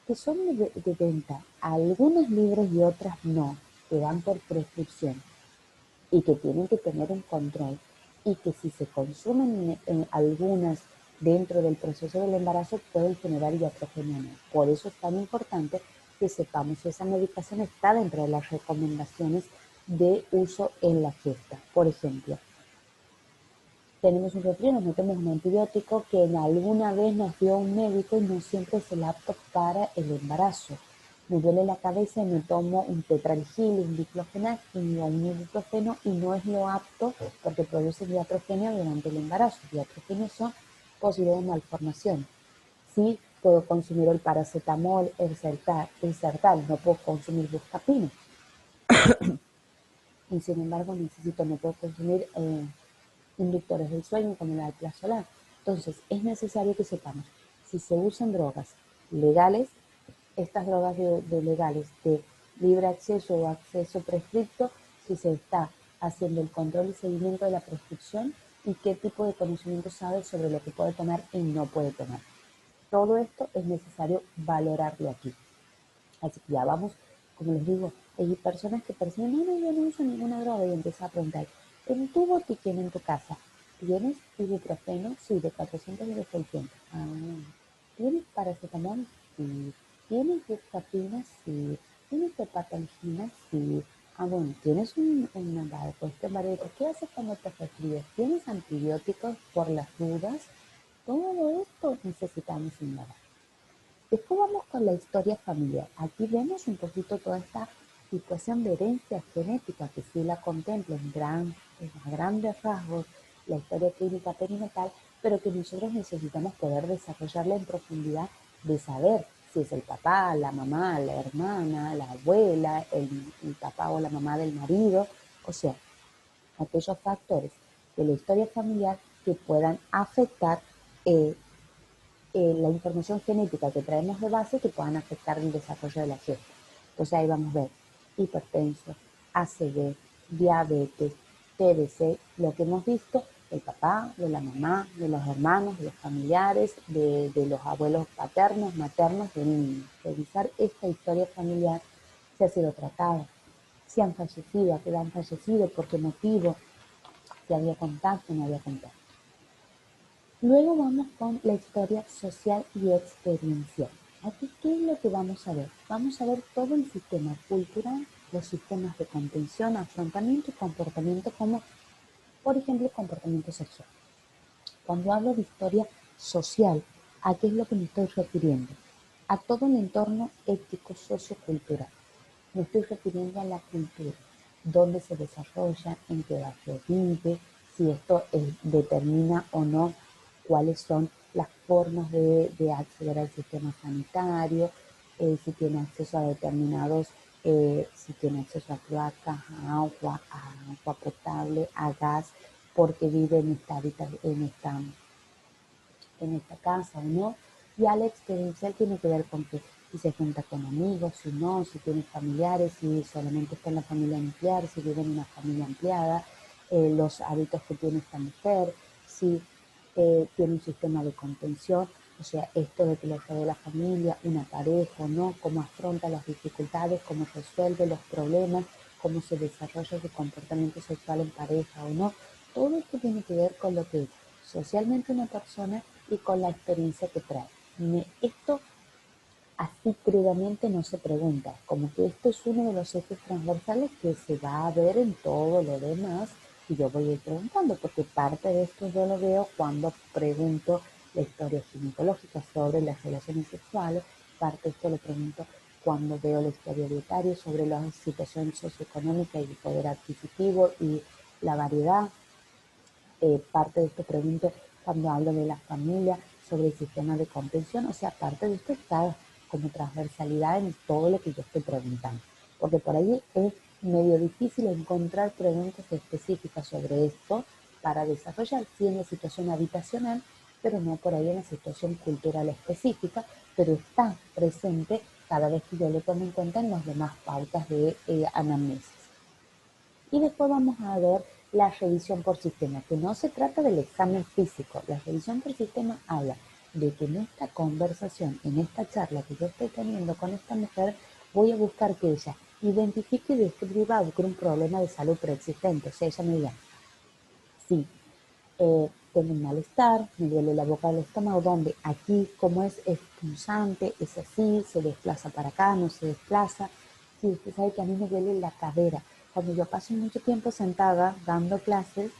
que son de venta, algunos libros y otras no, que dan por prescripción y que tienen que tener un control y que si se consumen en algunas dentro del proceso del embarazo pueden generar iatrogenia no. Por eso es tan importante que sepamos si esa medicación está dentro de las recomendaciones de uso en la gesta. Por ejemplo, tenemos un resfrío, nos metemos un antibiótico que en alguna vez nos dio un médico y no siempre es el apto para el embarazo. Me duele la cabeza y me tomo un tetralgil, un diclofenac o un ibuprofeno y no es lo apto porque produce iatrogenia durante el embarazo. Iatrogenias son posibles malformaciones. Sí puedo consumir el paracetamol, el Sertal, no puedo consumir buscapina. Y sin embargo no puedo consumir inductores del sueño como la alprazolam. Entonces, es necesario que sepamos si se usan drogas legales, estas drogas legales de libre acceso o acceso prescripto, si se está haciendo el control y seguimiento de la prescripción y qué tipo de conocimiento sabe sobre lo que puede tomar y no puede tomar. Todo esto es necesario valorarlo aquí. Así que ya vamos, como les digo, hay personas que perciben, no, yo no uso ninguna droga y empieza a preguntar, en tu botiquín en tu casa, ¿tienes ibuprofeno? Sí, de 400 y de 600. Ah, ¿tienes paracetamol? Sí. ¿Tienes buscapina? Sí. ¿Tienes hepatangina? Sí. Ah, bueno, ¿tienes una cuestión variada? ¿Qué haces cuando te resfrías? ¿Tienes antibióticos por las dudas? Todo esto necesitamos indagar. Después vamos con la historia familiar. Aquí vemos un poquito toda esta situación de herencia genética que sí la contempla en grandes rasgos la historia clínica perinatal, pero que nosotros necesitamos poder desarrollarla en profundidad de saber si es el papá, la mamá, la hermana, la abuela, el papá o la mamá del marido, o sea, aquellos factores de la historia familiar que puedan afectar la información genética que traemos de base que puedan afectar el desarrollo de la gesta. Entonces ahí vamos a ver hipertenso, ACV, diabetes, TBC, lo que hemos visto del papá, de la mamá, de los hermanos, de los familiares, de los abuelos paternos, maternos del niño. Revisar esta historia familiar, si ha sido tratada, si han fallecido, a qué edad han fallecido, por qué motivo, si había contacto o no había contacto. Luego vamos con la historia social y experiencial. Aquí, ¿qué es lo que vamos a ver? Vamos a ver todo el sistema cultural, los sistemas de contención, afrontamiento y comportamiento como, por ejemplo, el comportamiento sexual. Cuando hablo de historia social, ¿a qué es lo que me estoy refiriendo? A todo el entorno ético sociocultural. Me estoy refiriendo a la cultura, dónde se desarrolla, en qué barrio vive, si esto determina o no cuáles son las formas de acceder al sistema sanitario, si tiene acceso a determinados, si tiene acceso a cloacas, a agua potable, a gas, porque vive en esta casa o no. Y a la experiencial tiene que ver con que si se junta con amigos, si no, si tiene familiares, si solamente está en la familia nuclear, si vive en una familia ampliada, los hábitos que tiene esta mujer, si tiene un sistema de contención, o sea, esto de que le rodea la familia, una pareja o no, cómo afronta las dificultades, cómo resuelve los problemas, cómo se desarrolla su comportamiento sexual en pareja o no. Todo esto tiene que ver con lo que es socialmente una persona y con la experiencia que trae. Esto así crudamente no se pregunta, como que esto es uno de los ejes transversales que se va a ver en todo lo demás y yo voy a ir preguntando, porque parte de esto yo lo veo cuando pregunto la historia ginecológica sobre las relaciones sexuales, parte de esto lo pregunto cuando veo la historia dietaria sobre la situación socioeconómica y el poder adquisitivo y la variedad, parte de esto pregunto cuando hablo de la familia, sobre el sistema de contención, o sea, parte de esto está como transversalidad en todo lo que yo estoy preguntando, porque por ahí es medio difícil encontrar preguntas específicas sobre esto para desarrollar, sí en la situación habitacional, pero no por ahí en la situación cultural específica, pero está presente cada vez que yo lo tomo en cuenta en las demás pautas de anamnesis. Y después vamos a ver la revisión por sistema, que no se trata del examen físico. La revisión por sistema habla de que en esta conversación, en esta charla que yo estoy teniendo con esta mujer, voy a buscar que ella identifique y describa algún problema de salud preexistente. O sea, ella me diga, sí, tengo un malestar, me duele la boca del estómago, donde aquí, como es punzante, es así, se desplaza para acá, no se desplaza. Sí, usted sabe que a mí me duele la cadera. Cuando yo paso mucho tiempo sentada dando clases,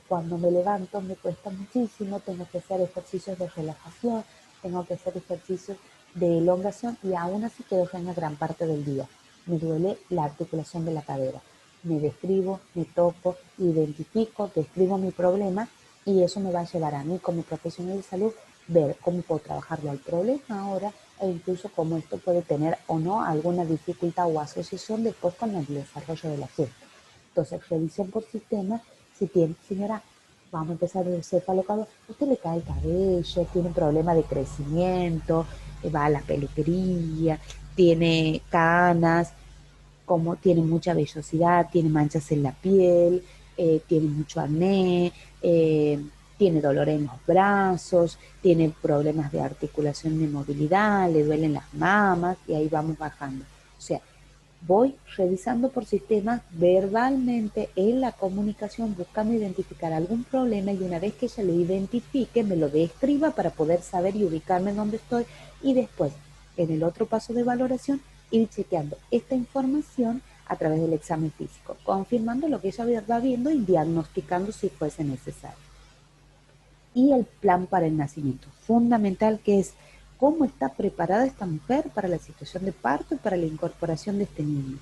cuando me levanto me cuesta muchísimo, tengo que hacer ejercicios de relajación, tengo que hacer ejercicios de elongación y aún así quedo una gran parte del día. Me duele la articulación de la cadera. Me describo, me toco, identifico, describo mi problema y eso me va a llevar a mí como profesional de salud ver cómo puedo trabajarlo al problema ahora e incluso cómo esto puede tener o no alguna dificultad o asociación después con el desarrollo de la gesta. Entonces, revisión por sistema, si tiene, señora, vamos a empezar el cefalocado, usted le cae el cabello, tiene un problema de crecimiento, va a la peluquería, tiene canas, como tiene mucha vellosidad, tiene manchas en la piel, tiene mucho acné, tiene dolor en los brazos, tiene problemas de articulación y movilidad, le duelen las mamas y ahí vamos bajando. O sea, voy revisando por sistemas verbalmente en la comunicación, buscando identificar algún problema y una vez que ella lo identifique, me lo describa para poder saber y ubicarme en dónde estoy y después, en el otro paso de valoración, ir chequeando esta información a través del examen físico, confirmando lo que ella va viendo y diagnosticando si fuese necesario. Y el plan para el nacimiento, fundamental, que es cómo está preparada esta mujer para la situación de parto y para la incorporación de este niño,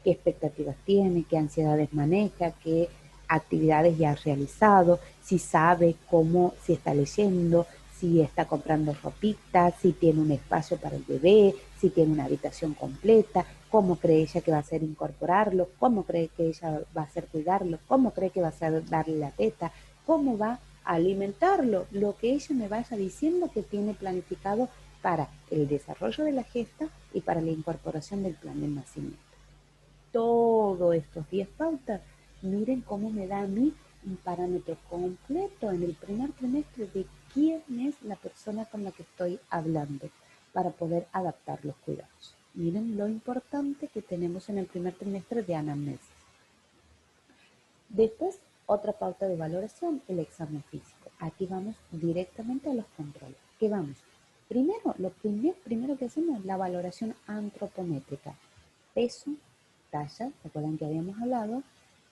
qué expectativas tiene, qué ansiedades maneja, qué actividades ya ha realizado, si sabe cómo, si está leyendo, si está comprando ropita, si tiene un espacio para el bebé, si tiene una habitación completa, cómo cree ella que va a ser incorporarlo, cómo cree que ella va a ser cuidarlo, cómo cree que va a ser darle la teta, cómo va a alimentarlo, lo que ella me vaya diciendo que tiene planificado para el desarrollo de la gesta y para la incorporación del plan de nacimiento. Todos estos 10 pautas, miren cómo me da a mí un parámetro completo en el primer trimestre de quién es la persona con la que estoy hablando para poder adaptar los cuidados. Miren lo importante que tenemos en el primer trimestre de anamnesis. Después, otra pauta de valoración, el examen físico. Aquí vamos directamente a los controles. ¿Qué vamos? Primero, lo primero que hacemos es la valoración antropométrica. Peso, talla, ¿recuerdan que habíamos hablado?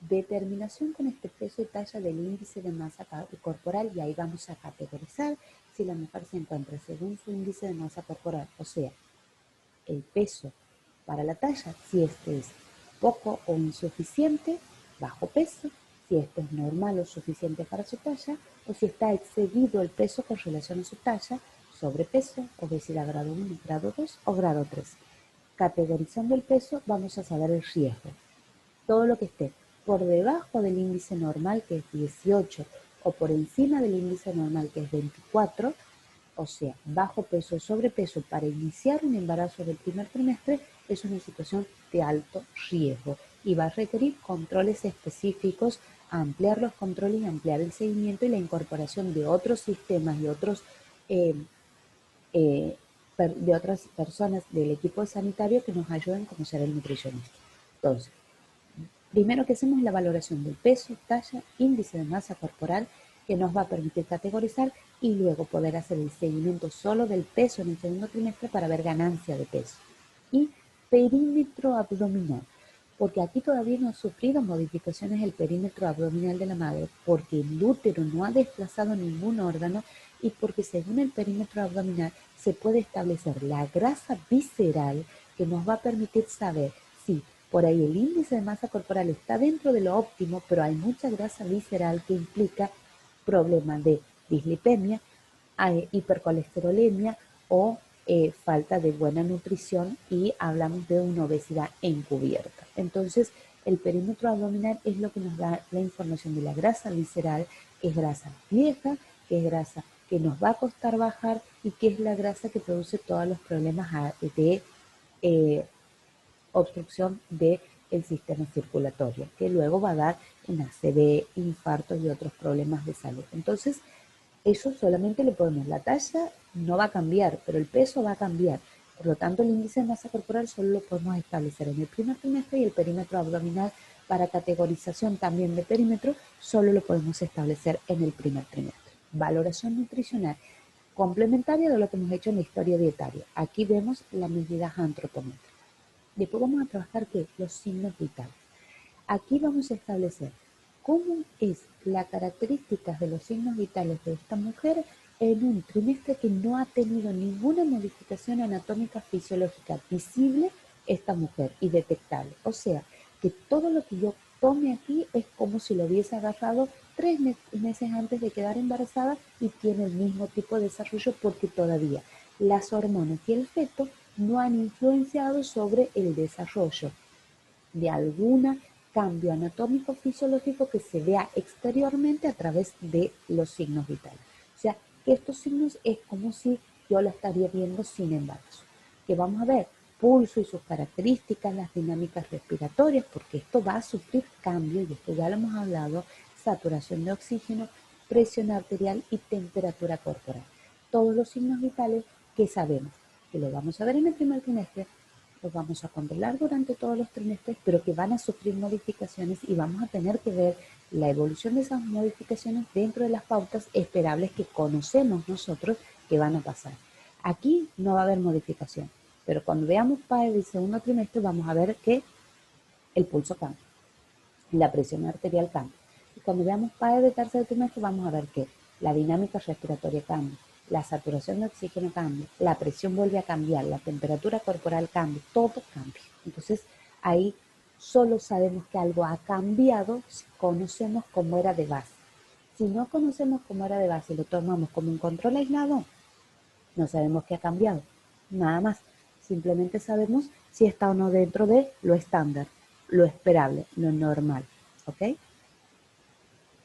Determinación con este peso y talla del índice de masa corporal y ahí vamos a categorizar si la mujer se encuentra según su índice de masa corporal, o sea, el peso para la talla, si este es poco o insuficiente, bajo peso, si este es normal o suficiente para su talla, o si está excedido el peso con relación a su talla, sobrepeso, obesidad grado 1, grado 2 o grado 3. Categorizando el peso, vamos a saber el riesgo. Todo lo que esté por debajo del índice normal, que es 18, o por encima del índice normal, que es 24, o sea, bajo peso o sobrepeso para iniciar un embarazo del primer trimestre, es una situación de alto riesgo y va a requerir controles específicos, ampliar los controles y ampliar el seguimiento y la incorporación de otros sistemas y de otras personas del equipo sanitario que nos ayuden como ser el nutricionista. Entonces, primero que hacemos la valoración del peso, talla, índice de masa corporal, que nos va a permitir categorizar y luego poder hacer el seguimiento solo del peso en el segundo trimestre para ver ganancia de peso. Y perímetro abdominal, porque aquí todavía no ha sufrido modificaciones el perímetro abdominal de la madre, porque el útero no ha desplazado ningún órgano y porque según el perímetro abdominal se puede establecer la grasa visceral que nos va a permitir saber si por ahí el índice de masa corporal está dentro de lo óptimo, pero hay mucha grasa visceral que implica problemas de dislipemia, hipercolesterolemia o falta de buena nutrición y hablamos de una obesidad encubierta. Entonces, el perímetro abdominal es lo que nos da la información de la grasa visceral, que es grasa vieja, que es grasa que nos va a costar bajar y que es la grasa que produce todos los problemas de obstrucción del sistema circulatorio, que luego va a dar una ACV, infartos y otros problemas de salud. Entonces, Eso solamente le podemos, la talla no va a cambiar, pero el peso va a cambiar. Por lo tanto, el índice de masa corporal solo lo podemos establecer en el primer trimestre y el perímetro abdominal para categorización también de perímetro solo lo podemos establecer en el primer trimestre. Valoración nutricional complementaria de lo que hemos hecho en la historia dietaria. Aquí vemos las medidas antropométricas. Después vamos a trabajar ¿qué? Los signos vitales. Aquí vamos a establecer cómo es las características de los signos vitales de esta mujer en un trimestre que no ha tenido ninguna modificación anatómica fisiológica visible esta mujer y detectable. O sea, que todo lo que yo tome aquí es como si lo hubiese agarrado 3 meses antes de quedar embarazada y tiene el mismo tipo de desarrollo porque todavía las hormonas y el feto no han influenciado sobre el desarrollo de algún cambio anatómico fisiológico que se vea exteriormente a través de los signos vitales. O sea, que estos signos es como si yo la estaría viendo sin embarazo. Que vamos a ver pulso y sus características, las dinámicas respiratorias, porque esto va a sufrir cambios, y esto ya lo hemos hablado, saturación de oxígeno, presión arterial y temperatura corporal. Todos los signos vitales que sabemos que lo vamos a ver en el primer trimestre, los vamos a controlar durante todos los trimestres, pero que van a sufrir modificaciones y vamos a tener que ver la evolución de esas modificaciones dentro de las pautas esperables que conocemos nosotros que van a pasar. Aquí no va a haber modificación, pero cuando veamos PAE del segundo trimestre vamos a ver que el pulso cambia, la presión arterial cambia. Y cuando veamos PAE de tercer trimestre vamos a ver que la dinámica respiratoria cambia, la saturación de oxígeno cambia, la presión vuelve a cambiar, la temperatura corporal cambia, todo cambia. Entonces ahí solo sabemos que algo ha cambiado si conocemos cómo era de base. Si no conocemos cómo era de base y lo tomamos como un control aislado, no sabemos qué ha cambiado. Nada más. Simplemente sabemos si está o no dentro de lo estándar, lo esperable, lo normal. ¿Ok?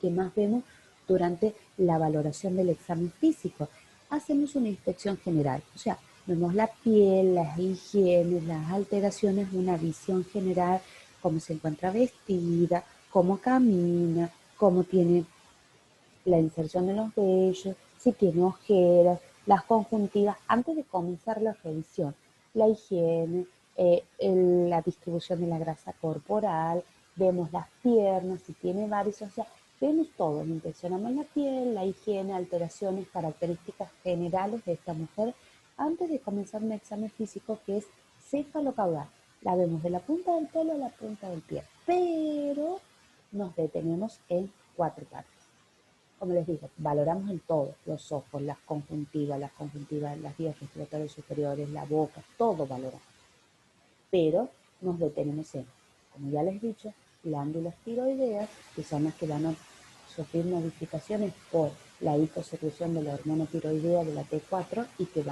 ¿Qué más vemos durante la valoración del examen físico? Hacemos una inspección general, o sea, vemos la piel, las higienes, las alteraciones, una visión general, cómo se encuentra vestida, cómo camina, cómo tiene la inserción de los vellos, si tiene ojeras, las conjuntivas, antes de comenzar la revisión, la higiene, la distribución de la grasa corporal, vemos las piernas, si tiene varices, o sea, vemos todo, inspeccionamos la piel, la higiene, alteraciones, características generales de esta mujer, antes de comenzar un examen físico que es cefalocaudal. La vemos de la punta del pelo a la punta del pie, pero nos detenemos en 4 partes. Como les dije, valoramos el todo, los ojos, las vías respiratorias superiores, la boca, todo valoramos. Pero nos detenemos en, como ya les he dicho, glándulas tiroideas, que son las que van a sufrir modificaciones por la hiposecreción de la hormona tiroidea de la T4 y que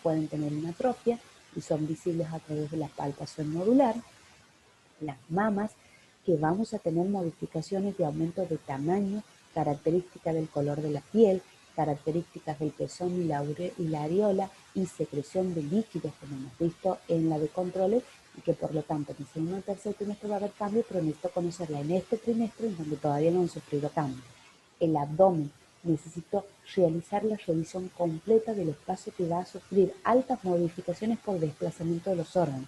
pueden tener una atrofia y son visibles a través de la palpación nodular. Las mamas, que vamos a tener modificaciones de aumento de tamaño, características del color de la piel, características del pezón y la areola y secreción de líquidos, como hemos visto en la de controles, y que por lo tanto en el segundo y tercer trimestre va a haber cambio, pero necesito conocerla en este trimestre en donde todavía no han sufrido cambio. El abdomen, necesito realizar la revisión completa del espacio que va a sufrir altas modificaciones por desplazamiento de los órganos.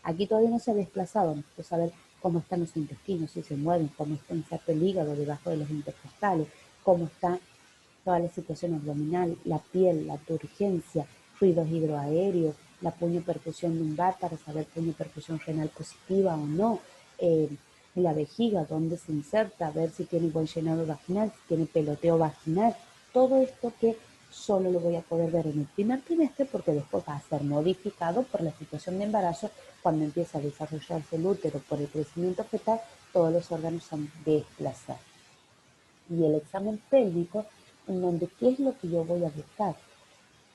Aquí todavía no se ha desplazado, necesito saber cómo están los intestinos, si se mueven, cómo está inserto el hígado debajo de los intercostales, cómo está toda la situación abdominal, la piel, la turgencia, ruidos hidroaéreos, la puño-perfusión lumbar para saber puño-perfusión renal positiva o no, la vejiga, dónde se inserta, ver si tiene buen llenado vaginal, si tiene peloteo vaginal, todo esto que solo lo voy a poder ver en el primer trimestre porque después va a ser modificado por la situación de embarazo cuando empieza a desarrollarse el útero por el crecimiento fetal, todos los órganos son desplazados. Y el examen pélvico, en donde qué es lo que yo voy a buscar.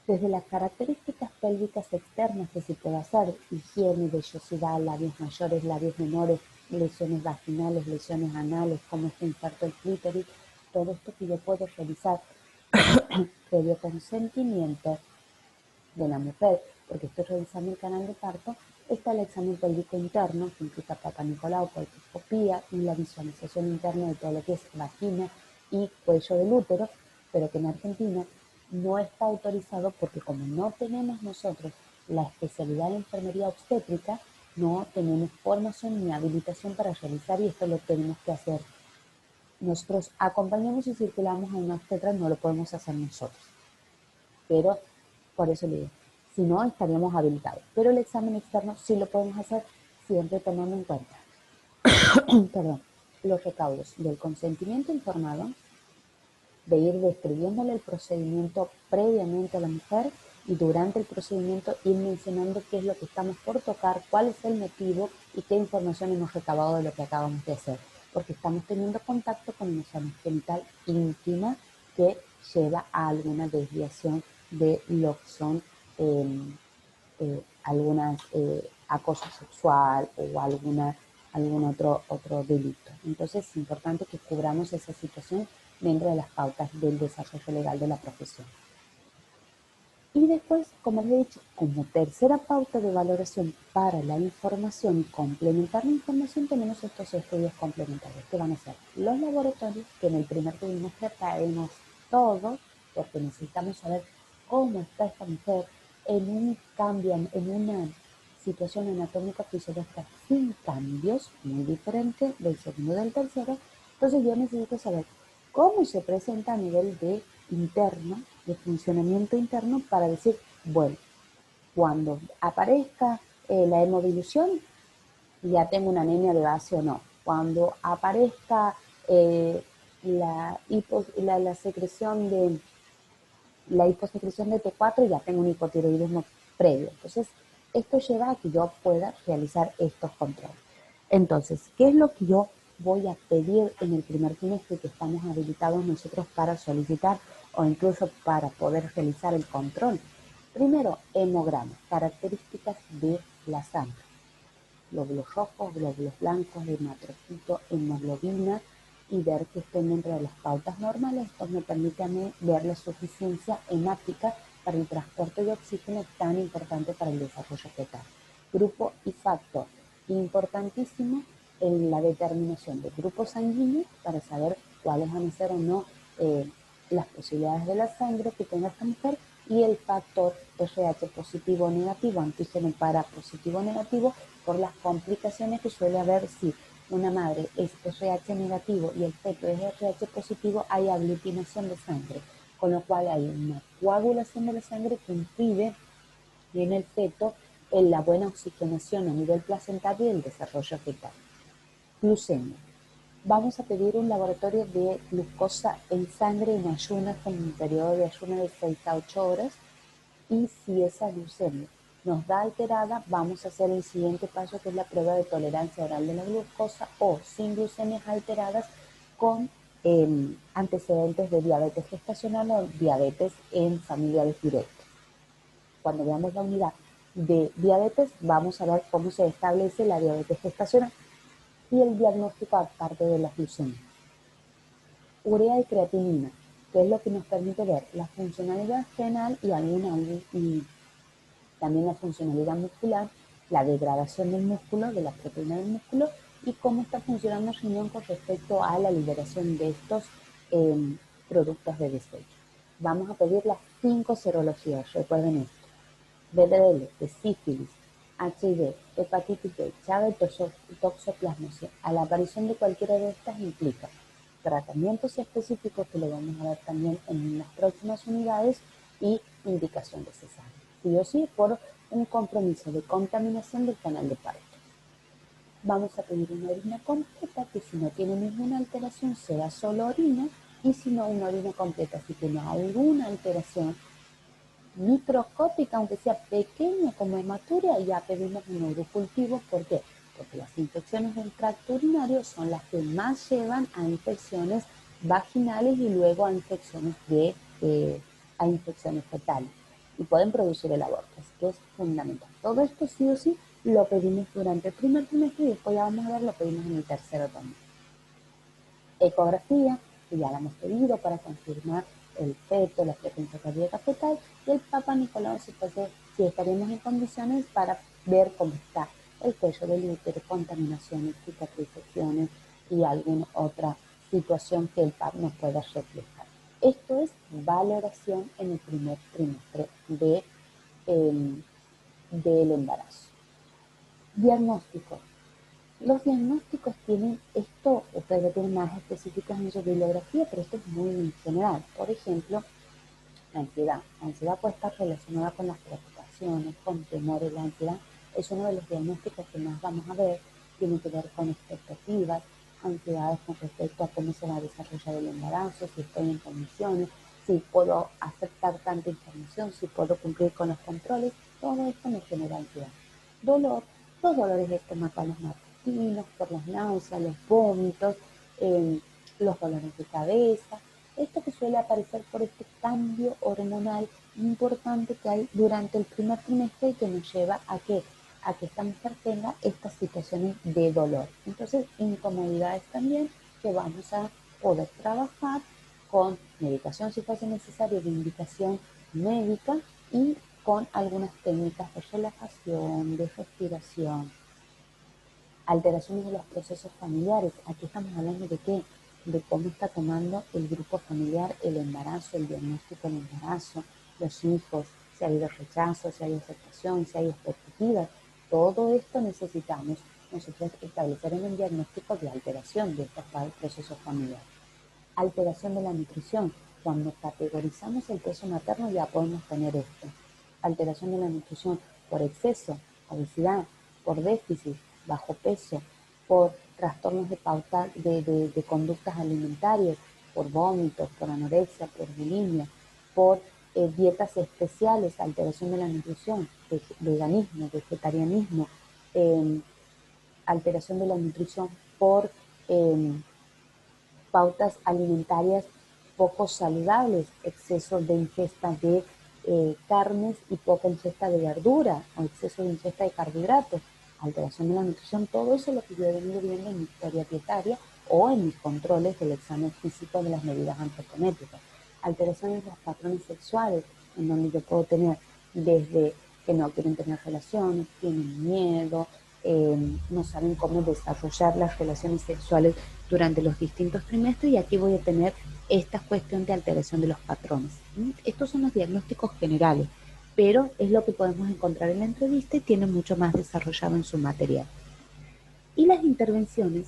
Desde las características pélvicas externas que se puede hacer, higiene, vellosidad, labios mayores, labios menores, lesiones vaginales, lesiones anales, cómo está inserto el clítoris, todo esto que yo puedo realizar previo consentimiento de la mujer, porque estoy revisando el canal de parto, está el examen pélvico interno, que implica Papa Nicolau, colposcopía y la visualización interna de todo lo que es vagina y cuello del útero, pero que en Argentina no está autorizado porque como no tenemos nosotros la especialidad en enfermería obstétrica, no tenemos formación ni habilitación para realizar y esto lo tenemos que hacer. Nosotros acompañamos y circulamos a una obstetra, no lo podemos hacer nosotros. Pero por eso le digo, si no estaríamos habilitados. Pero el examen externo sí lo podemos hacer siempre tomando en cuenta perdón, los recaudos del consentimiento informado, de ir describiéndole el procedimiento previamente a la mujer y durante el procedimiento ir mencionando qué es lo que estamos por tocar, cuál es el motivo y qué información hemos recabado de lo que acabamos de hacer, porque estamos teniendo contacto con una zona genital íntima que lleva a alguna desviación de lo que son algunas acoso sexual o algún otro delito. Entonces es importante que cubramos esa situación dentro de las pautas del desarrollo legal de la profesión. Y después, como les he dicho, como tercera pauta de valoración para la información y complementar la información, tenemos estos estudios complementarios, que van a ser los laboratorios, que en el primer trimestre traemos todo, porque necesitamos saber cómo está esta mujer en un cambio, en una situación anatómica fisiológica sin cambios, muy diferente del segundo y del tercero. Entonces yo necesito saber cómo se presenta a nivel de interno, de funcionamiento interno, para decir, bueno, cuando aparezca la hemodilución, ya tengo una anemia de base o no. Cuando aparezca la secreción de la hiposecreción de T4, ya tengo un hipotiroidismo previo. Entonces, esto lleva a que yo pueda realizar estos controles. Entonces, ¿qué es lo que yo voy a pedir en el primer trimestre que estamos habilitados nosotros para solicitar o incluso para poder realizar el control? Primero, hemograma, características de la sangre. Glóbulos rojos, glóbulos blancos, eritrocito, hemoglobina y ver que estén dentro de las pautas normales. Esto me permite a mí ver la suficiencia hemática para el transporte de oxígeno tan importante para el desarrollo fetal. Grupo y factor, importantísimo en la determinación de grupos sanguíneos para saber cuáles van a ser o no las posibilidades de la sangre que tenga esta mujer y el factor RH positivo o negativo, antígeno para positivo o negativo, por las complicaciones que suele haber si una madre es RH negativo y el feto es RH positivo, hay aglutinación de sangre, con lo cual hay una coagulación de la sangre que impide en el feto en la buena oxigenación a nivel placentario y el desarrollo fetal. Glucemia. Vamos a pedir un laboratorio de glucosa en sangre en ayunas con un periodo de ayuno de 6 a 8 horas y si esa glucemia nos da alterada, vamos a hacer el siguiente paso que es la prueba de tolerancia oral de la glucosa o sin glucemias alteradas con antecedentes de diabetes gestacional o diabetes en familiares directos. Cuando veamos la unidad de diabetes, vamos a ver cómo se establece la diabetes gestacional y el diagnóstico aparte de la glucemia. Urea y creatinina, que es lo que nos permite ver la funcionalidad renal y también la funcionalidad muscular, la degradación del músculo, de la proteína del músculo y cómo está funcionando el riñón con respecto a la liberación de estos productos de desecho. Vamos a pedir las 5 serologías, recuerden esto. BDL, de sífilis, HIV, hepatitis B, Chaga y toxoplasmosis. A la aparición de cualquiera de estas implica tratamientos específicos que lo vamos a ver también en las próximas unidades y indicación de cesárea. Sí o sí, por un compromiso de contaminación del canal de parto. Vamos a pedir una orina completa que si no tiene ninguna alteración sea solo orina y si no una orina completa si tiene alguna alteración microscópica, aunque sea pequeña como hematuria, ya pedimos un urocultivo. ¿Por qué? Porque las infecciones del tracto urinario son las que más llevan a infecciones vaginales y luego a infecciones a infecciones fetales y pueden producir el aborto, así que es fundamental. Todo esto sí o sí lo pedimos durante el primer trimestre y después ya vamos a ver, lo pedimos en el tercero también. Ecografía, que ya la hemos pedido para confirmar el feto, la frecuencia cardíaca fetal, y el Papa Nicolau si estaríamos en condiciones para ver cómo está el cuello del útero, contaminaciones, cicatrizaciones y alguna otra situación que el PAP nos pueda reflejar. Esto es valoración en el primer trimestre del embarazo. Diagnóstico. Los diagnósticos tienen esto, ustedes lo tienen más específicos en su bibliografía, pero esto es muy general. Por ejemplo, la ansiedad. La ansiedad puede estar relacionada con las preocupaciones, con temores. La ansiedad es uno de los diagnósticos que más vamos a ver. Tiene que ver con expectativas, ansiedades con respecto a cómo se va a desarrollar el embarazo, si estoy en condiciones, si puedo aceptar tanta información, si puedo cumplir con los controles. Todo esto me genera ansiedad. Dolor, los dolores estomacales matutinos, por las náuseas, los vómitos, los dolores de cabeza. Esto que suele aparecer por este cambio hormonal importante que hay durante el primer trimestre y que nos lleva a que esta mujer tenga estas situaciones de dolor. Entonces, incomodidades también que vamos a poder trabajar con medicación si fuese necesario, de indicación médica y con algunas técnicas de relajación, de respiración. Alteraciones de los procesos familiares. Aquí estamos hablando de qué, de cómo está tomando el grupo familiar el embarazo, el diagnóstico del embarazo, los hijos, si ha habido rechazo, si hay aceptación, si hay expectativas. Todo esto necesitamos nosotros establecer en el diagnóstico de alteración de estos procesos familiares. Alteración de la nutrición. Cuando categorizamos el peso materno ya podemos tener esto. Alteración de la nutrición por exceso, obesidad, por déficit, bajo peso, por trastornos de pauta de conductas alimentarias, por vómitos, por anorexia, por bulimia, por dietas especiales, alteración de la nutrición, veganismo, vegetarianismo, alteración de la nutrición por pautas alimentarias poco saludables, exceso de ingesta de carnes y poca ingesta de verdura o exceso de ingesta de carbohidratos, alteración de la nutrición. Todo eso es lo que yo he venido viendo en mi historia dietaria o en mis controles del examen físico de las medidas antropométricas. Alteraciones de los patrones sexuales, en donde yo puedo tener desde que no quieren tener relaciones, tienen miedo, no saben cómo desarrollar las relaciones sexuales durante los distintos trimestres, y aquí voy a tener esta cuestión de alteración de los patrones. Estos son los diagnósticos generales, pero es lo que podemos encontrar en la entrevista y tiene mucho más desarrollado en su material. Y las intervenciones,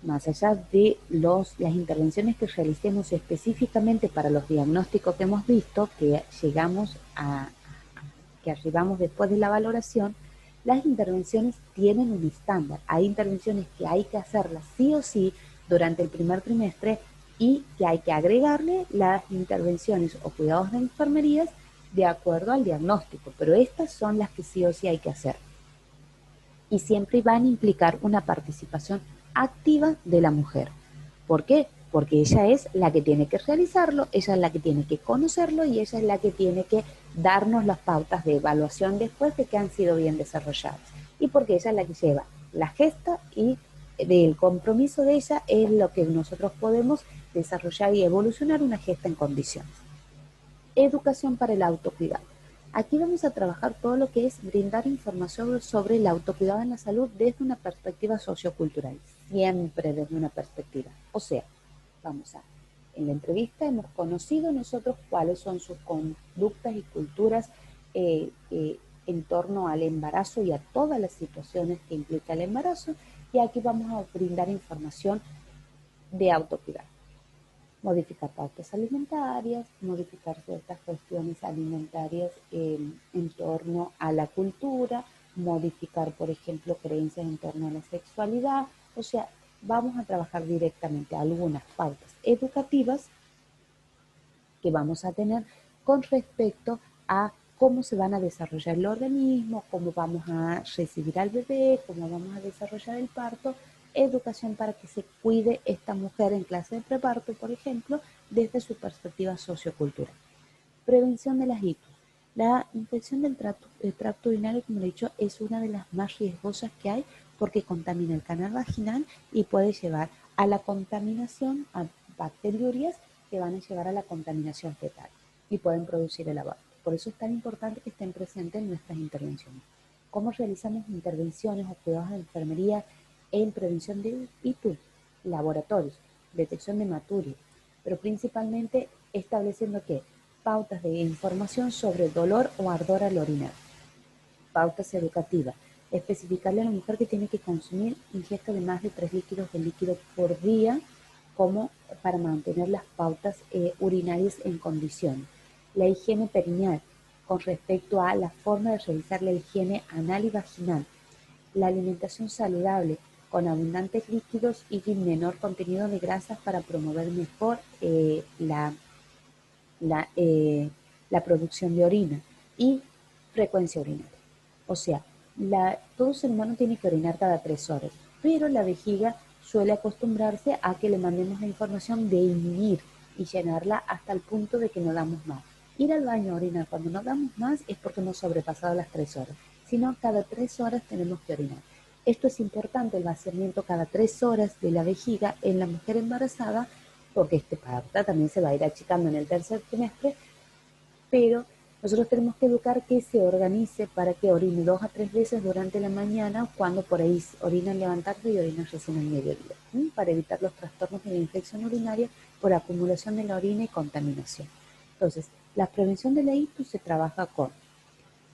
más allá de las intervenciones que realicemos específicamente para los diagnósticos que hemos visto, que arribamos después de la valoración, las intervenciones tienen un estándar. Hay intervenciones que hay que hacerlas sí o sí durante el primer trimestre y que hay que agregarle las intervenciones o cuidados de enfermerías de acuerdo al diagnóstico, pero estas son las que sí o sí hay que hacer. Y siempre van a implicar una participación activa de la mujer. ¿Por qué? Porque ella es la que tiene que realizarlo, ella es la que tiene que conocerlo y ella es la que tiene que darnos las pautas de evaluación después de que han sido bien desarrolladas. Y porque ella es la que lleva la gesta y del compromiso de ella es lo que nosotros podemos desarrollar y evolucionar una gesta en condiciones. Educación para el autocuidado. Aquí vamos a trabajar todo lo que es brindar información sobre el autocuidado en la salud desde una perspectiva sociocultural, siempre desde una perspectiva. O sea, en la entrevista hemos conocido nosotros cuáles son sus conductas y culturas en torno al embarazo y a todas las situaciones que implica el embarazo, y aquí vamos a brindar información de autocuidado. Modificar pautas alimentarias, modificar ciertas cuestiones alimentarias en torno a la cultura, modificar, por ejemplo, creencias en torno a la sexualidad. O sea, vamos a trabajar directamente algunas pautas educativas que vamos a tener con respecto a cómo se van a desarrollar el organismo, cómo vamos a recibir al bebé, cómo vamos a desarrollar el parto, educación para que se cuide esta mujer en clase de preparto, por ejemplo, desde su perspectiva sociocultural. Prevención de las ITUS. La infección del tracto urinario, como he dicho, es una de las más riesgosas que hay porque contamina el canal vaginal y puede llevar a la contaminación, a bacteriurias que van a llevar a la contaminación fetal y pueden producir el aborto. Por eso es tan importante que estén presentes en nuestras intervenciones. ¿Cómo realizamos intervenciones o cuidados de enfermería en prevención de ITU? Laboratorios, detección de hematuria, pero principalmente estableciendo que pautas de información sobre dolor o ardor al orinar. Pautas educativas. Especificarle a la mujer que tiene que consumir ingesta de más de 3 litros de líquido por día como para mantener las pautas urinarias en condición. La higiene perineal con respecto a la forma de realizar la higiene anal y vaginal. La alimentación saludable con abundantes líquidos y menor contenido de grasas para promover mejor la, la producción de orina y frecuencia urinaria. O sea, todo ser humano tiene que orinar cada 3 horas, pero la vejiga suele acostumbrarse a que le mandemos la información de inhibir y llenarla hasta el punto de que no damos más. Ir al baño a orinar cuando no damos más es porque hemos sobrepasado las 3 horas, sino cada 3 horas tenemos que orinar. Esto es importante, el vaciamiento cada 3 horas de la vejiga en la mujer embarazada, porque este pauta también se va a ir achicando en el tercer trimestre, pero nosotros tenemos que educar que se organice para que orine 2 a 3 veces durante la mañana, cuando por ahí orina al levantarse y orina recién al mediodía, para evitar los trastornos de la infección urinaria por acumulación de la orina y contaminación. Entonces, la prevención de la ictus se trabaja con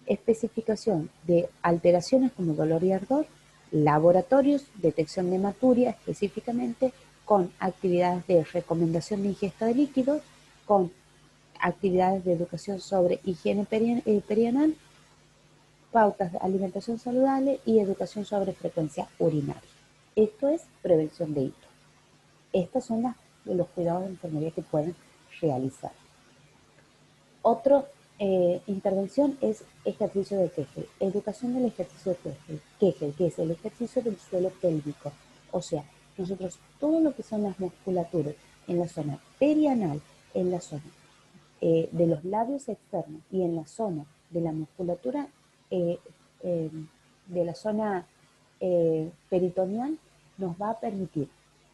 especificación de alteraciones como dolor y ardor, laboratorios, detección de hematuria específicamente, con actividades de recomendación de ingesta de líquidos, con actividades de educación sobre higiene perianal, pautas de alimentación saludable y educación sobre frecuencia urinaria. Esto es prevención de ictus. Estos son los cuidados de enfermería que pueden realizar. Otra intervención es ejercicio de Kegel, educación del ejercicio de Kegel, que es el ejercicio del suelo pélvico. O sea, nosotros todo lo que son las musculaturas en la zona perianal, en la zona de los labios externos y en la zona de la musculatura eh, eh, de la zona peritoneal, nos va a permitir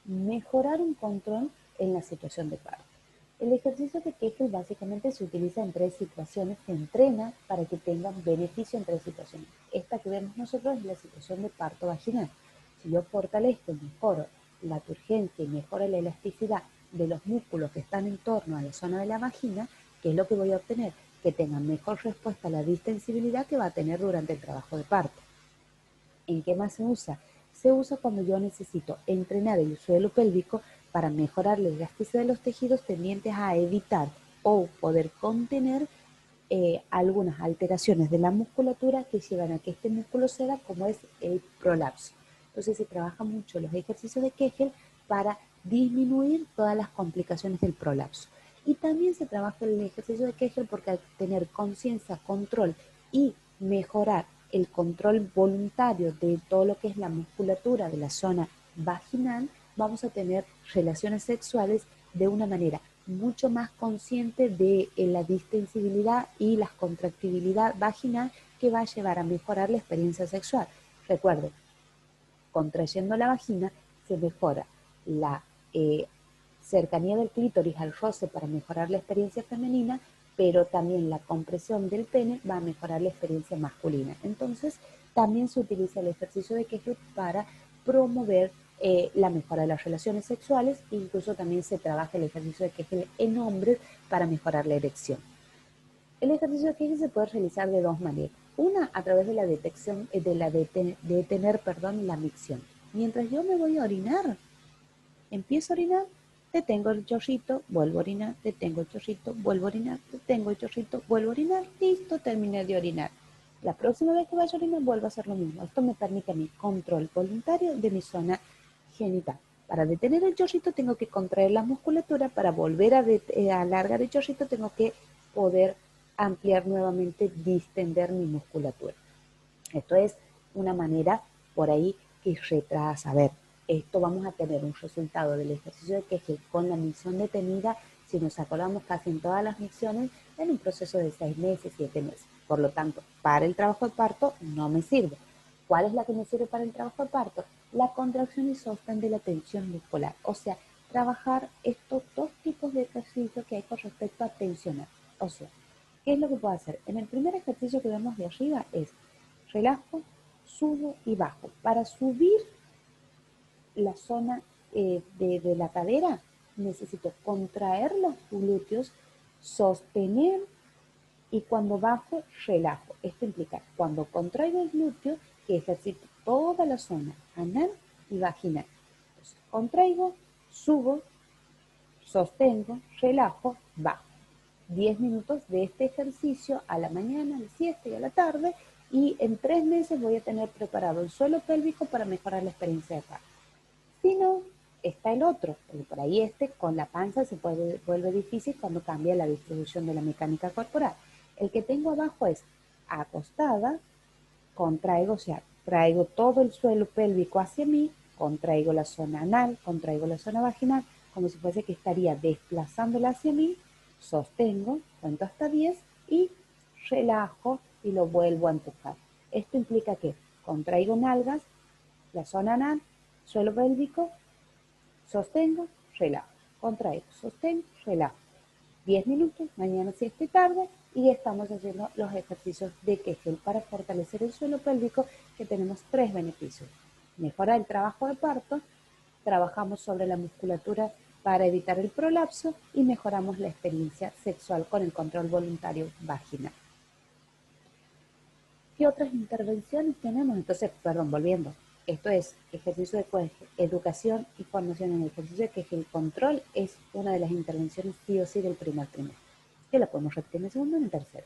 mejorar un control en la situación de parto. El ejercicio de Kegel básicamente se utiliza en 3 situaciones, se entrena para que tengan beneficio en 3 situaciones. Esta que vemos nosotros es la situación de parto vaginal. Si yo fortalezco y mejoro la turgencia y mejoro la elasticidad de los músculos que están en torno a la zona de la vagina, ¿qué es lo que voy a obtener? Que tengan mejor respuesta a la distensibilidad que va a tener durante el trabajo de parto. ¿En qué más se usa? Se usa cuando yo necesito entrenar el suelo pélvico para mejorar la elasticidad de los tejidos tendientes a evitar o poder contener algunas alteraciones de la musculatura que llevan a que este músculo ceda, como es el prolapso. Entonces se trabaja mucho los ejercicios de Kegel para disminuir todas las complicaciones del prolapso. Y también se trabaja el ejercicio de Kegel porque al tener conciencia, control y mejorar el control voluntario de todo lo que es la musculatura de la zona vaginal, vamos a tener relaciones sexuales de una manera mucho más consciente de la distensibilidad y la contractibilidad vaginal, que va a llevar a mejorar la experiencia sexual. Recuerden, contrayendo la vagina se mejora la cercanía del clítoris al roce para mejorar la experiencia femenina, pero también la compresión del pene va a mejorar la experiencia masculina. Entonces, también se utiliza el ejercicio de Kegel para promover la mejora de las relaciones sexuales. Incluso también se trabaja el ejercicio de Kegel en hombres para mejorar la erección. El ejercicio de Kegel se puede realizar de 2 maneras. Una, a través de la detección, detener la micción. Mientras yo me voy a orinar, empiezo a orinar, detengo el chorrito, vuelvo a orinar, detengo el chorrito, vuelvo a orinar, detengo el chorrito, vuelvo a orinar, listo, terminé de orinar. La próxima vez que vaya a orinar vuelvo a hacer lo mismo. Esto me permite a mí control voluntario de mi zona genital. Para detener el chorrito tengo que contraer la musculatura, para volver a alargar el chorrito tengo que poder ampliar nuevamente, distender mi musculatura. Esto es una manera por ahí que retrasa. A ver, esto vamos a tener un resultado del ejercicio de Kegel con la micción detenida, si nos acordamos casi en todas las micciones, en un proceso de 6 meses, 7 meses. Por lo tanto, para el trabajo de parto no me sirve. ¿Cuál es la que me sirve para el trabajo de parto? La contracción y sostén de la tensión muscular. O sea, trabajar estos 2 tipos de ejercicios que hay con respecto a tensionar. O sea, ¿qué es lo que puedo hacer? En el primer ejercicio que vemos de arriba es relajo, subo y bajo. Para subir la zona de la cadera necesito contraer los glúteos sostener y cuando bajo, relajo. Esto implica cuando contraigo el glúteo, que ejercito toda la zona anal y vaginal. Entonces, contraigo, subo, sostengo, relajo, bajo. 10 minutos de este ejercicio a la mañana, a la siesta y a la tarde, y en 3 meses voy a tener preparado el suelo pélvico para mejorar la experiencia de parto. Si no, está el otro, porque por ahí con la panza se vuelve difícil cuando cambia la distribución de la mecánica corporal. El que tengo abajo es acostada, contraigo, o sea, traigo todo el suelo pélvico hacia mí, contraigo la zona anal, contraigo la zona vaginal, como si fuese que estaría desplazándola hacia mí, sostengo, cuento hasta 10 y relajo y lo vuelvo a empujar. Esto implica que contraigo nalgas, la zona anal, suelo pélvico, sostengo, relajo, contraigo, sostengo, relajo. 10 minutos, mañana, siesta y tarde, y estamos haciendo los ejercicios de Kegel para fortalecer el suelo pélvico, que tenemos 3 beneficios. Mejora el trabajo de parto, trabajamos sobre la musculatura para evitar el prolapso y mejoramos la experiencia sexual con el control voluntario vaginal. ¿Qué otras intervenciones tenemos? Entonces, volviendo. Esto es ejercicio de Kegel, educación y formación en el ejercicio de Kegel. El control es una de las intervenciones sí o sí del primer trimestre, que la podemos repetir en el segundo y en el tercero.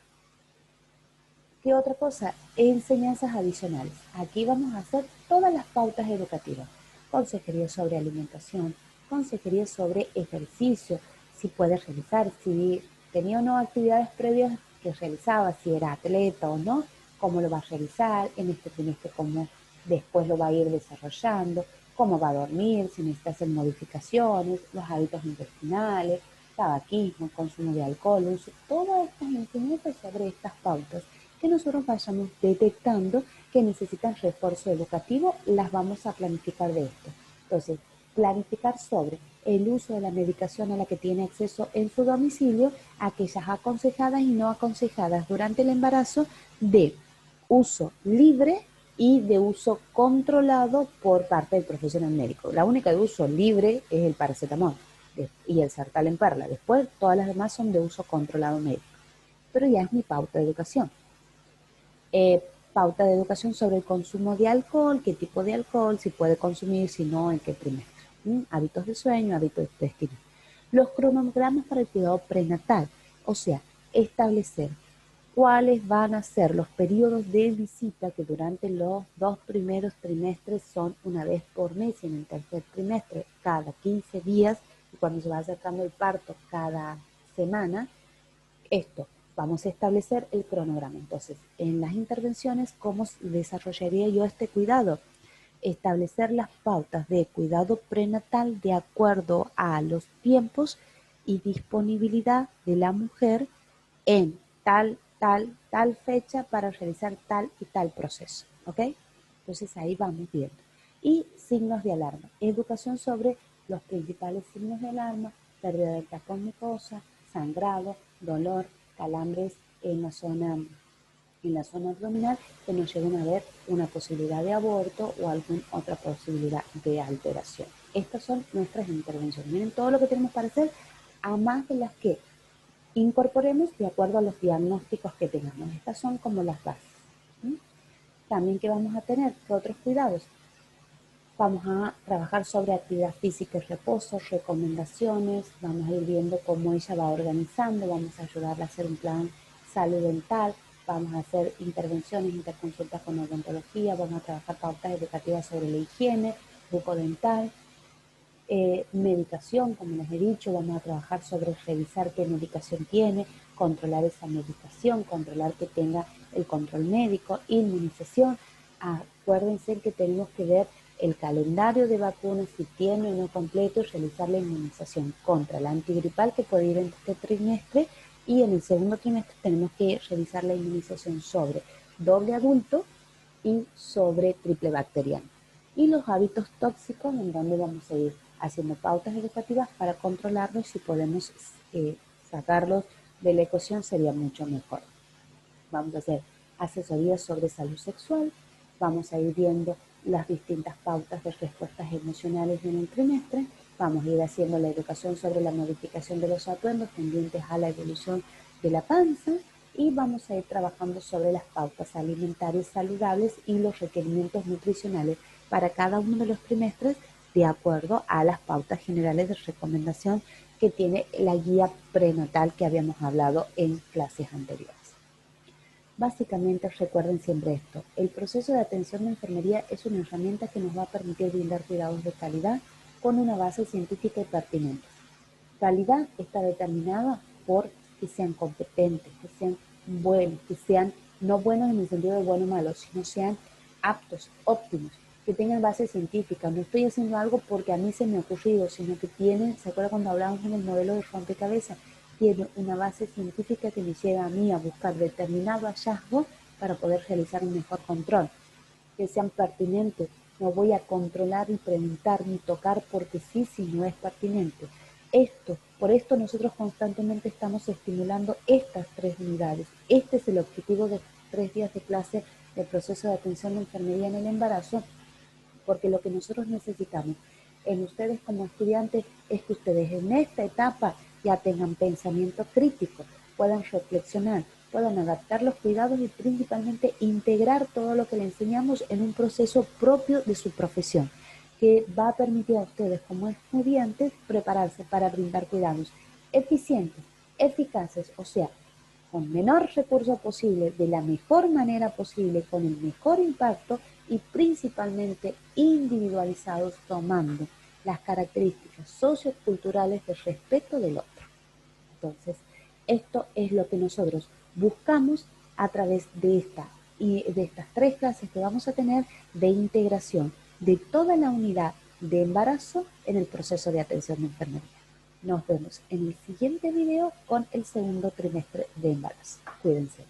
¿Qué otra cosa? Enseñanzas adicionales. Aquí vamos a hacer todas las pautas educativas. Consejería sobre alimentación, consejería sobre ejercicio, si puede realizar, si tenía o no actividades previas que realizaba, si era atleta o no, cómo lo va a realizar en este trimestre, cómo después lo va a ir desarrollando, cómo va a dormir, si necesita hacer modificaciones, los hábitos intestinales, tabaquismo, consumo de alcohol, uso, todas estas enseñanzas sobre estas pautas que nosotros vayamos detectando que necesitan refuerzo educativo, las vamos a planificar de esto. Entonces, planificar sobre el uso de la medicación a la que tiene acceso en su domicilio, aquellas aconsejadas y no aconsejadas durante el embarazo, de uso libre y de uso controlado por parte del profesional médico. La única de uso libre es el paracetamol y el sartán en perla. Después, todas las demás son de uso controlado médico. Pero ya es mi pauta de educación. Pauta de educación sobre el consumo de alcohol, qué tipo de alcohol, si puede consumir, si no, en qué trimestre. Hábitos de sueño, hábitos de destino. Los cronogramas para el cuidado prenatal, o sea, establecer cuáles van a ser los periodos de visita que durante los 2 primeros trimestres son una vez por mes y en el tercer trimestre cada 15 días y cuando se va acercando el parto cada semana. Esto, vamos a establecer el cronograma. Entonces, en las intervenciones, ¿cómo desarrollaría yo este cuidado? Establecer las pautas de cuidado prenatal de acuerdo a los tiempos y disponibilidad de la mujer en tal fecha para realizar tal y tal proceso, ¿ok? Entonces ahí vamos viendo. Y signos de alarma. Educación sobre los principales signos de alarma: pérdida del tacón mucosa, sangrado, dolor, calambres en la zona abdominal que nos lleven a ver una posibilidad de aborto o alguna otra posibilidad de alteración. Estas son nuestras intervenciones. Miren todo lo que tenemos para hacer, a más de las que incorporemos de acuerdo a los diagnósticos que tengamos. Estas son como las bases. ¿Sí? También, ¿qué vamos a tener? ¿Qué otros cuidados? Vamos a trabajar sobre actividad física y reposo, recomendaciones, vamos a ir viendo cómo ella va organizando, vamos a ayudarla a hacer un plan salud dental, vamos a hacer intervenciones, interconsultas con odontología, vamos a trabajar pautas educativas sobre la higiene, bucodental, medicación, como les he dicho, vamos a trabajar sobre revisar qué medicación tiene, controlar esa medicación, controlar que tenga el control médico, inmunización. Acuérdense que tenemos que ver el calendario de vacunas, si tiene o no completo, y realizar la inmunización contra la antigripal que puede ir en este trimestre, y en el segundo trimestre tenemos que realizar la inmunización sobre doble adulto y sobre triple bacteriano. Y los hábitos tóxicos, en donde vamos a ir haciendo pautas educativas para controlarlos. Si podemos sacarlos de la ecuación sería mucho mejor. Vamos a hacer asesorías sobre salud sexual, vamos a ir viendo las distintas pautas de respuestas emocionales en el trimestre Vamos a ir haciendo la educación sobre la modificación de los atuendos tendientes a la evolución de la panza y vamos a ir trabajando sobre las pautas alimentarias saludables y los requerimientos nutricionales para cada uno de los trimestres de acuerdo a las pautas generales de recomendación que tiene la guía prenatal que habíamos hablado en clases anteriores. Básicamente recuerden siempre esto, el proceso de atención de enfermería es una herramienta que nos va a permitir brindar cuidados de calidad con una base científica y pertinente. Calidad está determinada por que sean competentes, que sean buenos, que sean no buenos en el sentido de bueno o malo, sino sean aptos, óptimos, que tengan base científica. No estoy haciendo algo porque a mí se me ha ocurrido, sino que tienen, ¿se acuerdan cuando hablábamos en el modelo de rompecabezas? Tiene una base científica que me lleva a mí a buscar determinado hallazgo para poder realizar un mejor control. Que sean pertinentes. No voy a controlar ni preguntar ni tocar porque sí, si no es pertinente. Por esto nosotros constantemente estamos estimulando estas 3 unidades. Este es el objetivo de 3 días de clase del proceso de atención de enfermería en el embarazo, porque lo que nosotros necesitamos en ustedes como estudiantes es que ustedes en esta etapa ya tengan pensamiento crítico, puedan reflexionar, puedan adaptar los cuidados y principalmente integrar todo lo que le enseñamos en un proceso propio de su profesión, que va a permitir a ustedes como estudiantes prepararse para brindar cuidados eficientes, eficaces, o sea, con menor recurso posible, de la mejor manera posible, con el mejor impacto y principalmente individualizados tomando las características socioculturales de respeto del otro. Entonces, esto es lo que nosotros buscamos a través de estas 3 clases que vamos a tener de integración de toda la unidad de embarazo en el proceso de atención de enfermería. Nos vemos en el siguiente video con el segundo trimestre de embarazo. Cuídense.